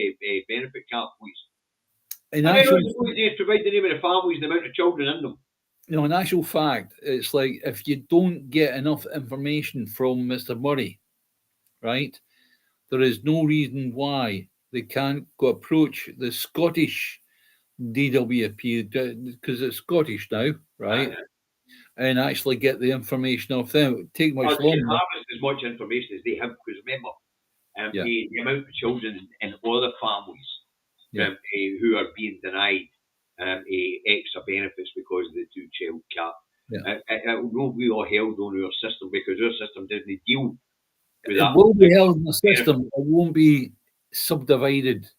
Speaker 2: benefit cap, please? And actual, provide the name of the families and the amount of children in them.
Speaker 1: You know, in actual fact, it's like if you don't get enough information from Mr. Murray, right, there is no reason why they can't go approach the Scottish DWP because it's Scottish now, right? And actually get the information off them. It would take much longer.
Speaker 2: Harvest as much information as they have because remember, the amount of children in other families who are being denied extra benefits because of the two-child cap. It will be all held on our system because our system doesn't deal with that.
Speaker 1: It will be held in the system. It won't be subdivided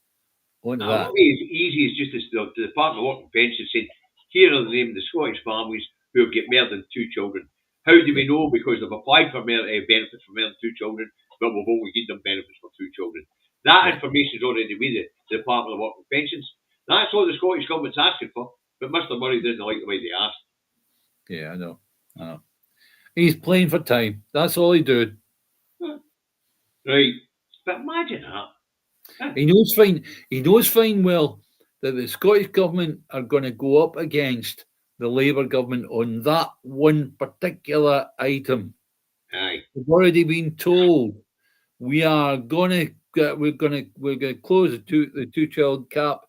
Speaker 1: onto that.
Speaker 2: It will be as easy as just as the Department of Work and Pensions said, here are the names of the Scottish families who have got more than 2 children. How do we know? Because they've applied for benefits for more than 2 children, but we've only given them benefits for 2 children. That information is already with the Department of Work and Pensions. That's all the Scottish Government's asking for, but Mr. Murray doesn't like the way they asked.
Speaker 1: Yeah, I know. He's playing for time. That's all he did.
Speaker 2: Right. But imagine that.
Speaker 1: He knows fine well that the Scottish Government are going to go up against the Labour government on that one particular item.
Speaker 2: Aye.
Speaker 1: We've already been told we're going to close the two-child cap.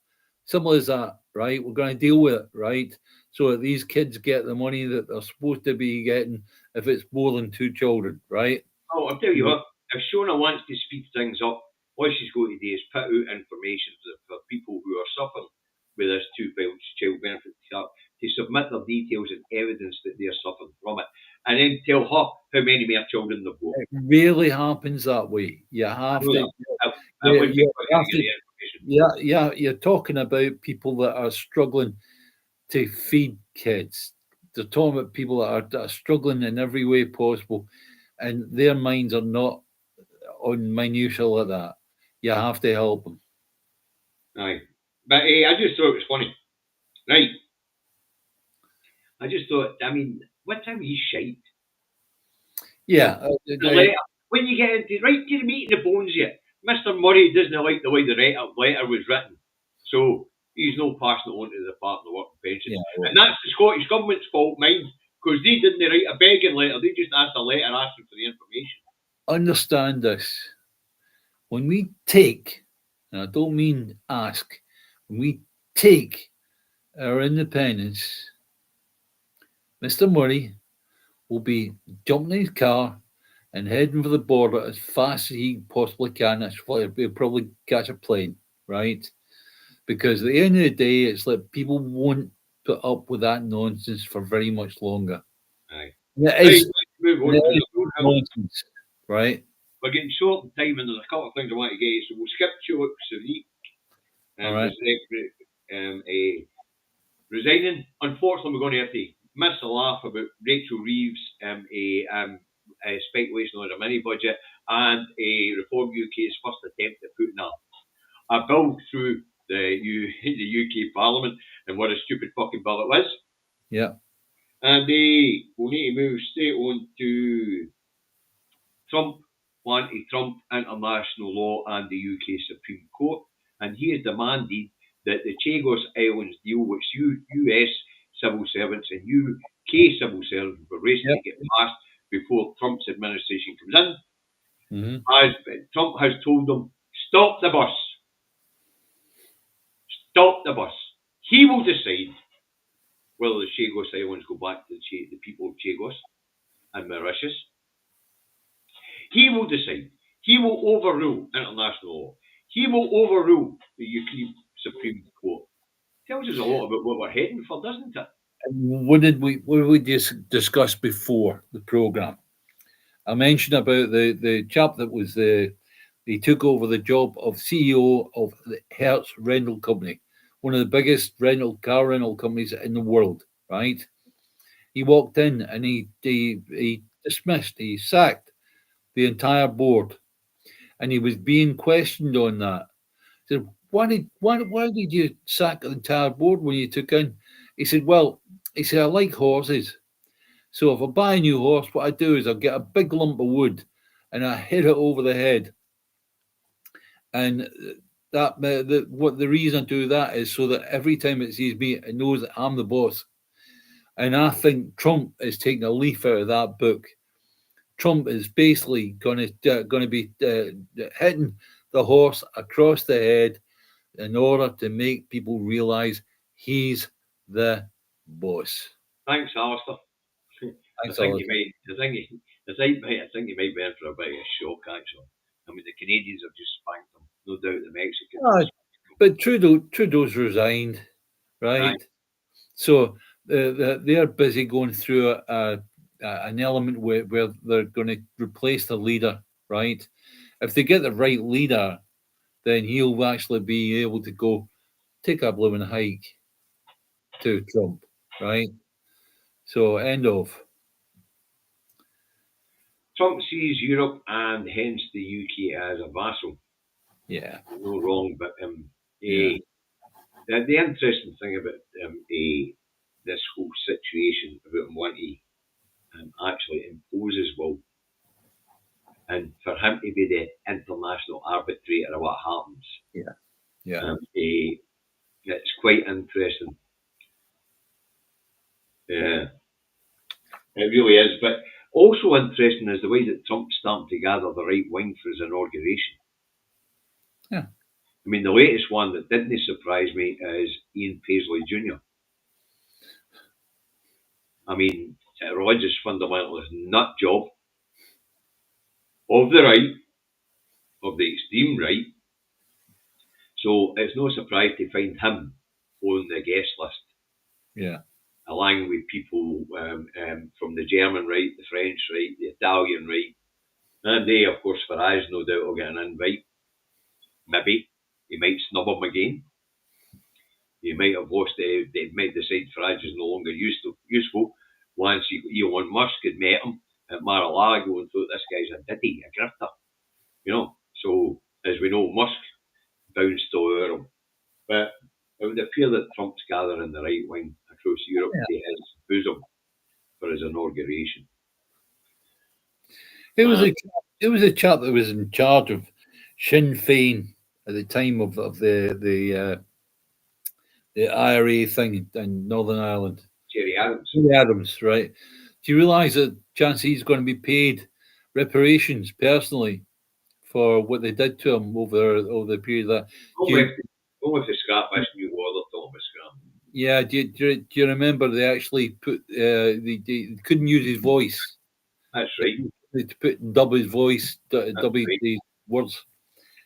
Speaker 1: Simple as that, right? We're going to deal with it, right? so that these kids get the money that they're supposed to be getting if it's more than 2 children, right?
Speaker 2: Oh, I'll tell you what, if Shona wants to speed things up, what she's going to do is put out information for people who are suffering with this child benefit to submit their details and evidence that they're suffering from it, and then tell her how many more children they've got.
Speaker 1: It really happens that way. You have to. You're talking about people that are struggling to feed kids. They're talking about people that are struggling in every way possible, and their minds are not on minutiae like that. You have to help them.
Speaker 2: Aye. But I just thought it was funny. Right. I just thought, I mean, what time is shite?
Speaker 1: Yeah.
Speaker 2: When you get into right to the meat and the bones yet, Mr. Murray doesn't like the way the letter was written. So he's not passing it on to the Department of Work and Pensions. Yeah, and that's the Scottish Government's fault, mind, because they didn't write a begging letter. They just asked a letter asking for the information.
Speaker 1: Understand this. When we take, and I don't mean ask, when we take our independence, Mr. Murray will be jumping in his car and heading for the border as fast as he possibly can. He'll probably catch a plane, right? Because at the end of the day, it's like people won't put up with that nonsense for very much longer.
Speaker 2: Aye.
Speaker 1: Move on. Nonsense, right?
Speaker 2: We're getting short on time, and there's a couple of things I want to get, so we'll skip to Sadiq. Resigning. Unfortunately, we're going to have to miss a laugh about Rachel Reeves, a speculation on a mini budget, and Reform UK's first attempt at putting a bill through the UK Parliament, and what a stupid fucking bill it was.
Speaker 1: Yeah.
Speaker 2: And we'll need to move straight on to Trump, anti-Trump international law and the UK Supreme Court, and he has demanded that the Chagos Islands deal, which US civil servants and UK civil servants were racing to get passed before Trump's administration comes in, as Trump has told them, stop the bus. Stop the bus. He will decide whether the Chagos Islands go back to the people of Chagos and Mauritius. He will decide. He will overrule international law. He will overrule the UK Supreme Court. Tells us a lot about what we're heading for, doesn't it?
Speaker 1: What did we discuss before the programme? I mentioned about the chap that was he took over the job of CEO of the Hertz rental company, one of the biggest car rental companies in the world, right? He walked in and he dismissed, he sacked the entire board, and he was being questioned on that. He said, why did you sack the entire board when you took in? He said, I like horses. So if I buy a new horse, what I do is I get a big lump of wood and I hit it over the head. And the reason I do that is so that every time it sees me, it knows that I'm the boss. And I think Trump is taking a leaf out of that book. Trump is basically going to be hitting the horse across the head in order to make people realise he's the boss.
Speaker 2: Thanks, Alistair. I think you might be in for a bit of a shock, actually. I mean, the Canadians have just spanked them. No doubt the Mexicans.
Speaker 1: But Trudeau's resigned, right? Aye. So they're busy going through an element where they're going to replace the leader, right? If they get the right leader, then he'll actually be able to go take a blooming hike to Trump, right? So end of.
Speaker 2: Trump sees Europe and hence the UK as a vassal.
Speaker 1: Yeah.
Speaker 2: No wrong, but the interesting thing about this whole situation about him wanting to actually impose his will, and for him to be the international arbitrator of what happens. It's quite interesting. Yeah, it really is. But also interesting is the way that Trump stamped together the right wing for his inauguration.
Speaker 1: Yeah.
Speaker 2: I mean, the latest one that didn't surprise me is Ian Paisley Jr. I mean, a religious fundamentalist nut job of the right, of the extreme right. So it's no surprise to find him on the guest list,
Speaker 1: Yeah.
Speaker 2: along with people from the German right, the French right, the Italian right. And they, of course, Farage, no doubt, will get an invite. Maybe. He might snub him again. He might have lost they might decide Farage is no longer useful once Elon Musk had met him at Mar-a-Lago and thought this guy's a ditty, a grifter. You know, so as we know, Musk bounced over him. But it would appear that Trump's gathering the right wing across Europe to his bosom for his inauguration.
Speaker 1: It was a chap that was in charge of Sinn Féin at the time of the IRA thing in Northern Ireland.
Speaker 2: Jerry Adams.
Speaker 1: Jerry Adams, right? Do you realise that chance he's going to be paid reparations personally for what they did to him over the period of that?
Speaker 2: Only if they scrap this new war they're talking about scrap.
Speaker 1: Yeah, do you remember they actually put they couldn't use his voice.
Speaker 2: That's right.
Speaker 1: They put double his voice, double
Speaker 2: right.
Speaker 1: the words.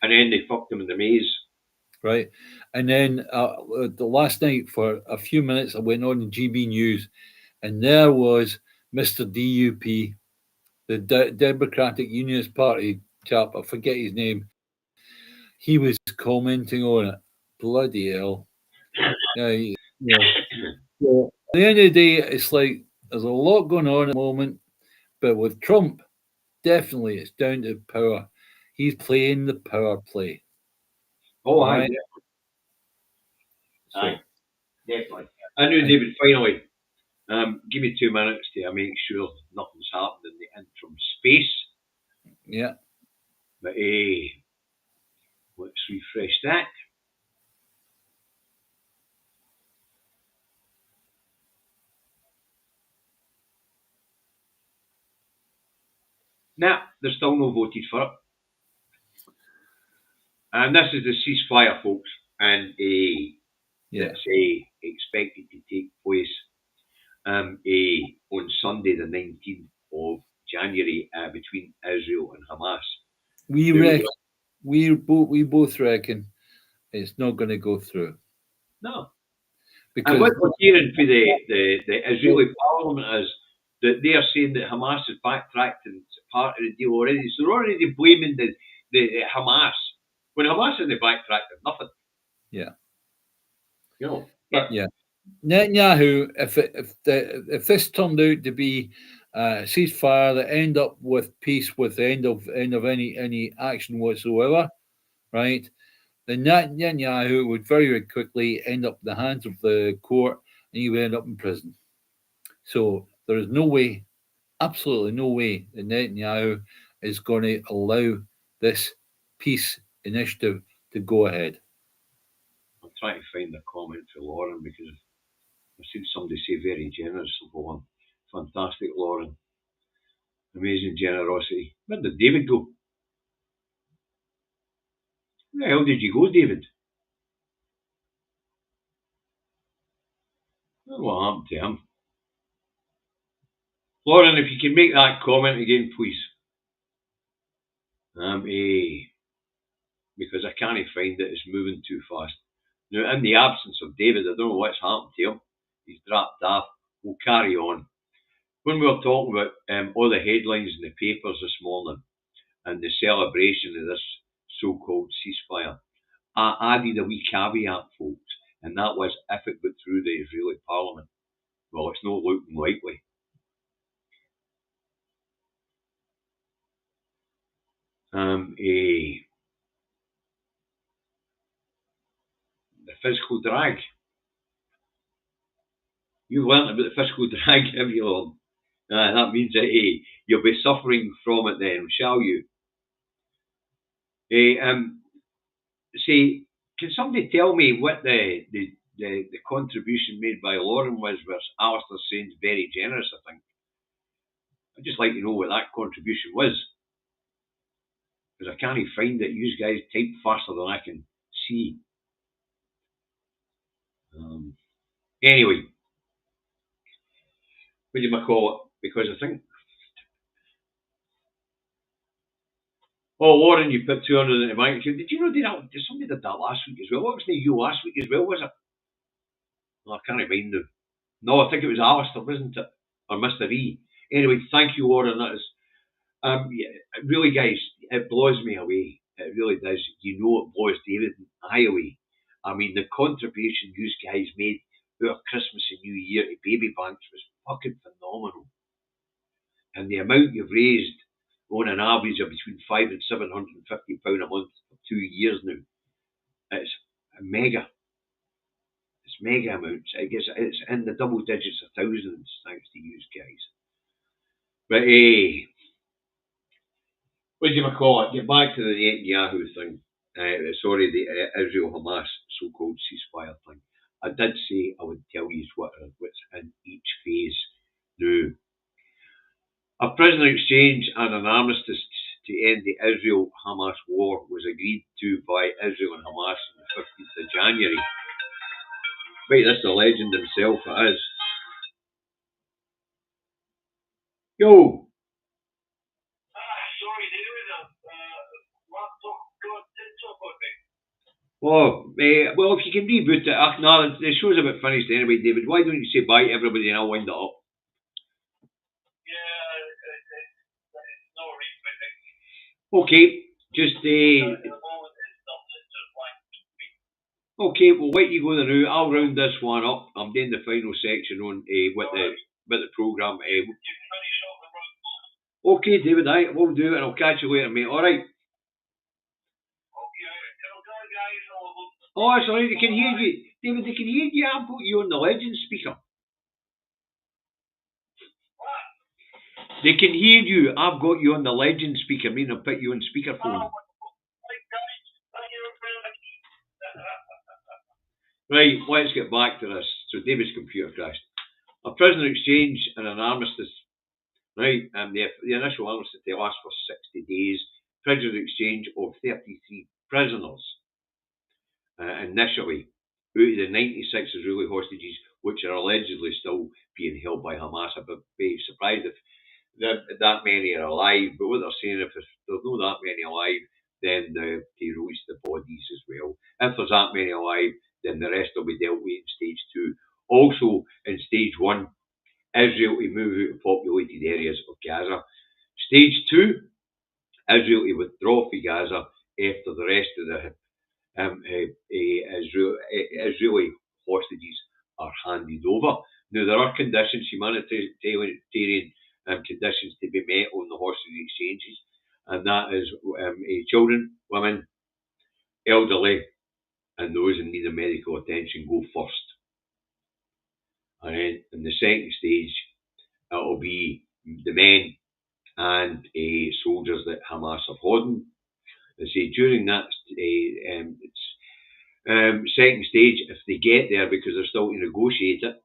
Speaker 2: And then they fucked him in the maze.
Speaker 1: Right. And then the last night for a few minutes I went on GB News and there was Mr. DUP, the Democratic Unionist Party chap, I forget his name. He was commenting on it. Bloody hell. Yeah. So at the end of the day, it's like there's a lot going on at the moment, but with Trump, definitely it's down to power. He's playing the power play.
Speaker 2: Oh, aye. Right? Aye, definitely. I knew, David, finally, give me 2 minutes to make sure nothing's happened in the interim space.
Speaker 1: Yeah.
Speaker 2: But let's refresh that. Nah, they're still no voted for it. And this is the ceasefire, folks, and it's expected to take place on Sunday, the 19th of January, between Israel and Hamas.
Speaker 1: We both reckon it's not going to go through.
Speaker 2: No.
Speaker 1: Because
Speaker 2: and what we're hearing for the Israeli parliament is that they are saying that Hamas has backtracked and it's part of the deal already. So they're already blaming the Hamas. When Hamas hasn't backtracked, there's nothing.
Speaker 1: Yeah.
Speaker 2: You know.
Speaker 1: Yeah. Netanyahu, if this turned out to be a ceasefire that end up with peace, with the end of any action whatsoever, right? Then Netanyahu would very, very quickly end up in the hands of the court and he would end up in prison. So there is no way, absolutely no way, that Netanyahu is going to allow this peace initiative to go ahead.
Speaker 2: I'm trying to find a comment for Lauren because I've seen somebody say very generous of Lauren. Fantastic, Lauren. Amazing generosity. Where did David go? Where the hell did you go, David? What happened to him? Lauren, if you can make that comment again, please. Because I can't find it. It's moving too fast. Now, in the absence of David, I don't know what's happened to him. He's dropped off. We'll carry on. When we were talking about all the headlines in the papers this morning and the celebration of this so-called ceasefire, I added a wee caveat, folks, and that was if it went through the Israeli parliament. Well, it's not looking likely. The physical drag. You've learnt about the physical drag, have you, Lord? That means that you'll be suffering from it then, shall you? Can somebody tell me what the contribution made by Lauren was versus Alistair saying very generous, I think. I'd just like to know what that contribution was. Because I can't find it. You guys type faster than I can see. Anyway. what do you call it? Because I think, Lauren, you put 200 in the bank. Did you know did somebody did that last week as well? What was the you last week as well, was it? Oh, I can't remember now. No, I think it was Alistair, wasn't it? Or Mr. E. Anyway, thank you, Lauren. That is, yeah, really, guys, it blows me away. It really does. You know, it blows David and I away. I mean, the contribution you guys made out of Christmas and New Year to baby banks was fucking phenomenal. And the amount you've raised on an average of between £500 and £750 a month for 2 years now, it's mega. It's mega amounts. I guess it's in the double digits of thousands, thanks to you guys. But what do you call it? Get back to the Netanyahu thing. Sorry, the Israel-Hamas so-called ceasefire thing. I did say I would tell you what's in each phase. Now, a prisoner exchange and an armistice to end the Israel-Hamas war was agreed to by Israel and Hamas on the 15th of January. Wait, that's the legend himself, it is. Yo! Sorry, David, laptop got TikTok on me. Oh, well, if you can reboot it. No, the show's a bit finished anyway, David. Why don't you say bye to everybody and I'll wind it up? Okay, just okay, well, wait you go there now. I'll round this one up. I'm doing the final section on with the programme. Okay, David, I will do it and I'll catch you later, mate. Alright. Oh, that's alright, they can hear you. David, they can hear you. I've got you on the legend speaker. They can hear you. I've got you on the legend speaker. I mean, I'll put you on speakerphone. Right, let's get back to this. So David's computer crashed. A prisoner exchange and an armistice. Right, the initial armistice lasts for 60 days. Prisoner exchange of 33 prisoners initially out of the 96 Israeli hostages, which are allegedly still being held by Hamas. I'd be surprised if that many are alive, but what they're saying, if there's not that many alive, then they release the bodies as well. If there's that many alive, then the rest will be dealt with in stage 2. Also, in stage 1, Israel to move out of populated areas of Gaza. Stage 2, Israel to withdraw from Gaza after the rest of the Israeli hostages are handed over. Now, there are conditions, humanitarian conditions to be met on the hostage exchanges, and that is children, women, elderly, and those in need of medical attention go first. And then in the second stage, it'll be the men and soldiers that Hamas are holding. They say during that second stage, if they get there, because they're still to negotiate it,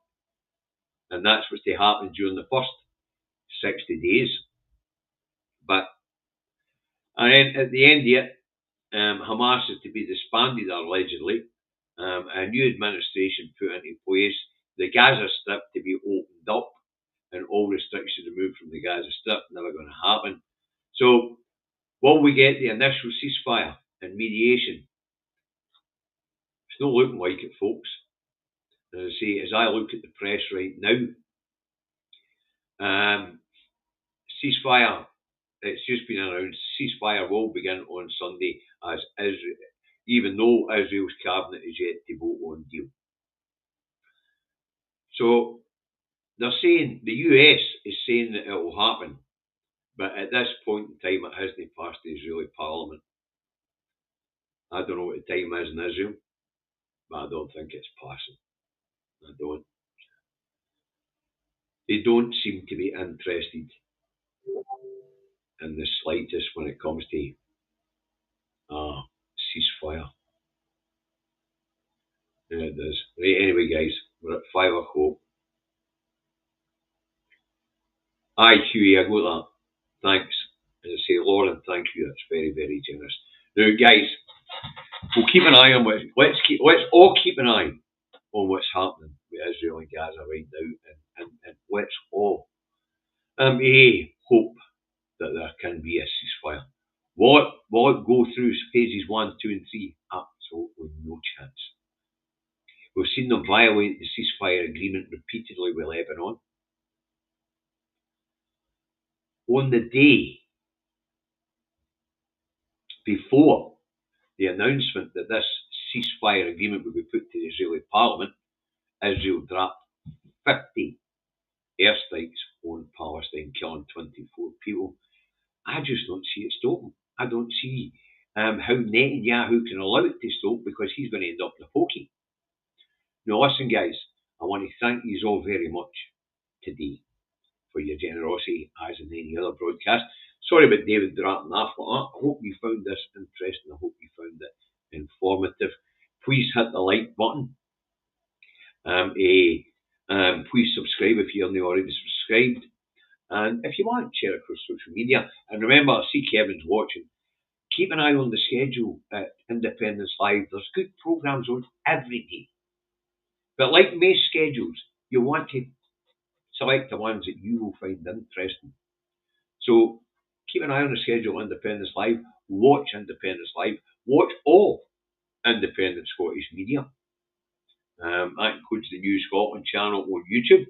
Speaker 2: and that's what's to happen during the first 60 days. And then at the end of it, Hamas is to be disbanded allegedly, a new administration put into place, the Gaza Strip to be opened up, and all restrictions removed from the Gaza Strip. Never going to happen. So, will we get the initial ceasefire and mediation? It's not looking like it, folks. As I say, as I look at the press right now, ceasefire, it's just been announced, ceasefire will begin on Sunday, as Israel, even though Israel's cabinet is yet to vote on deal. So, they're saying, the US is saying that it will happen, but at this point in time, it hasn't passed the Israeli parliament. I don't know what the time is in Israel, but I don't think it's passing. I don't. They don't seem to be interested in the slightest when it comes to ceasefire. Yeah, it does. Right, anyway, guys, we're at 5 o'clock. Aye, Huey, I got that. Thanks. As I say, Lauren, thank you. That's very, very generous. Now, guys, we'll keep an eye on what. Let's all keep an eye on what's happening with Israel and Gaza right now, and let's all Hope that there can be a ceasefire. Will it go through phases 1, 2 and 3? Absolutely no chance. We've seen them violate the ceasefire agreement repeatedly with Lebanon. On the day before the announcement that this ceasefire agreement would be put to the Israeli parliament, Israel dropped 50 airstrikes on Palestine, killing 24 people. I just don't see it stopping. I don't see how Netanyahu can allow it to stop, because he's going to end up in a pokey. Now listen guys, I want to thank you all very much today for your generosity, as in any other broadcast. Sorry about David dropping off like that. I hope you found this interesting. I hope you found it informative. Please hit the like button. Please subscribe if you're not already subscribed. And if you want, share across social media. And remember, I see Kevin's watching. Keep an eye on the schedule at Independence Live. There's good programmes on every day. But like most schedules, you want to select the ones that you will find interesting. So keep an eye on the schedule at Independence Live. Watch Independence Live. Watch all independent Scottish media. That includes the New Scotland channel on YouTube.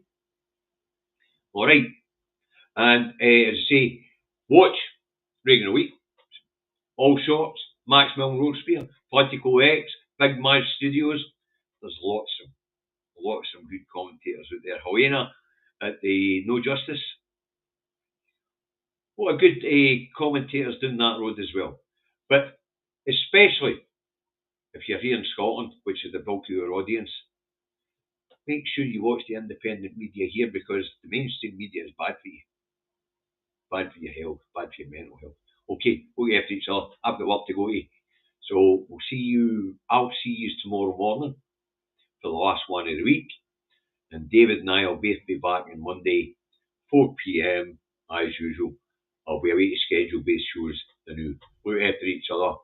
Speaker 2: Alright. And as I say, watch Reagan a Week, All Sorts, Max Milne Roadsphere, Political X, Big Mad Studios. There's lots of good commentators out there. Helena at the No Justice. What a good commentators down that road as well. But especially if you're here in Scotland, which is the bulk of your audience, make sure you watch the independent media here, because the mainstream media is bad for you. Bad for your health, bad for your mental health. Okay, look after each other. I've got work to go to. So I'll see you tomorrow morning for the last one of the week. And David and I will both be back on Monday, 4 PM, as usual. I'll be away to schedule-based shows. Look after each other.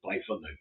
Speaker 2: Bye for now.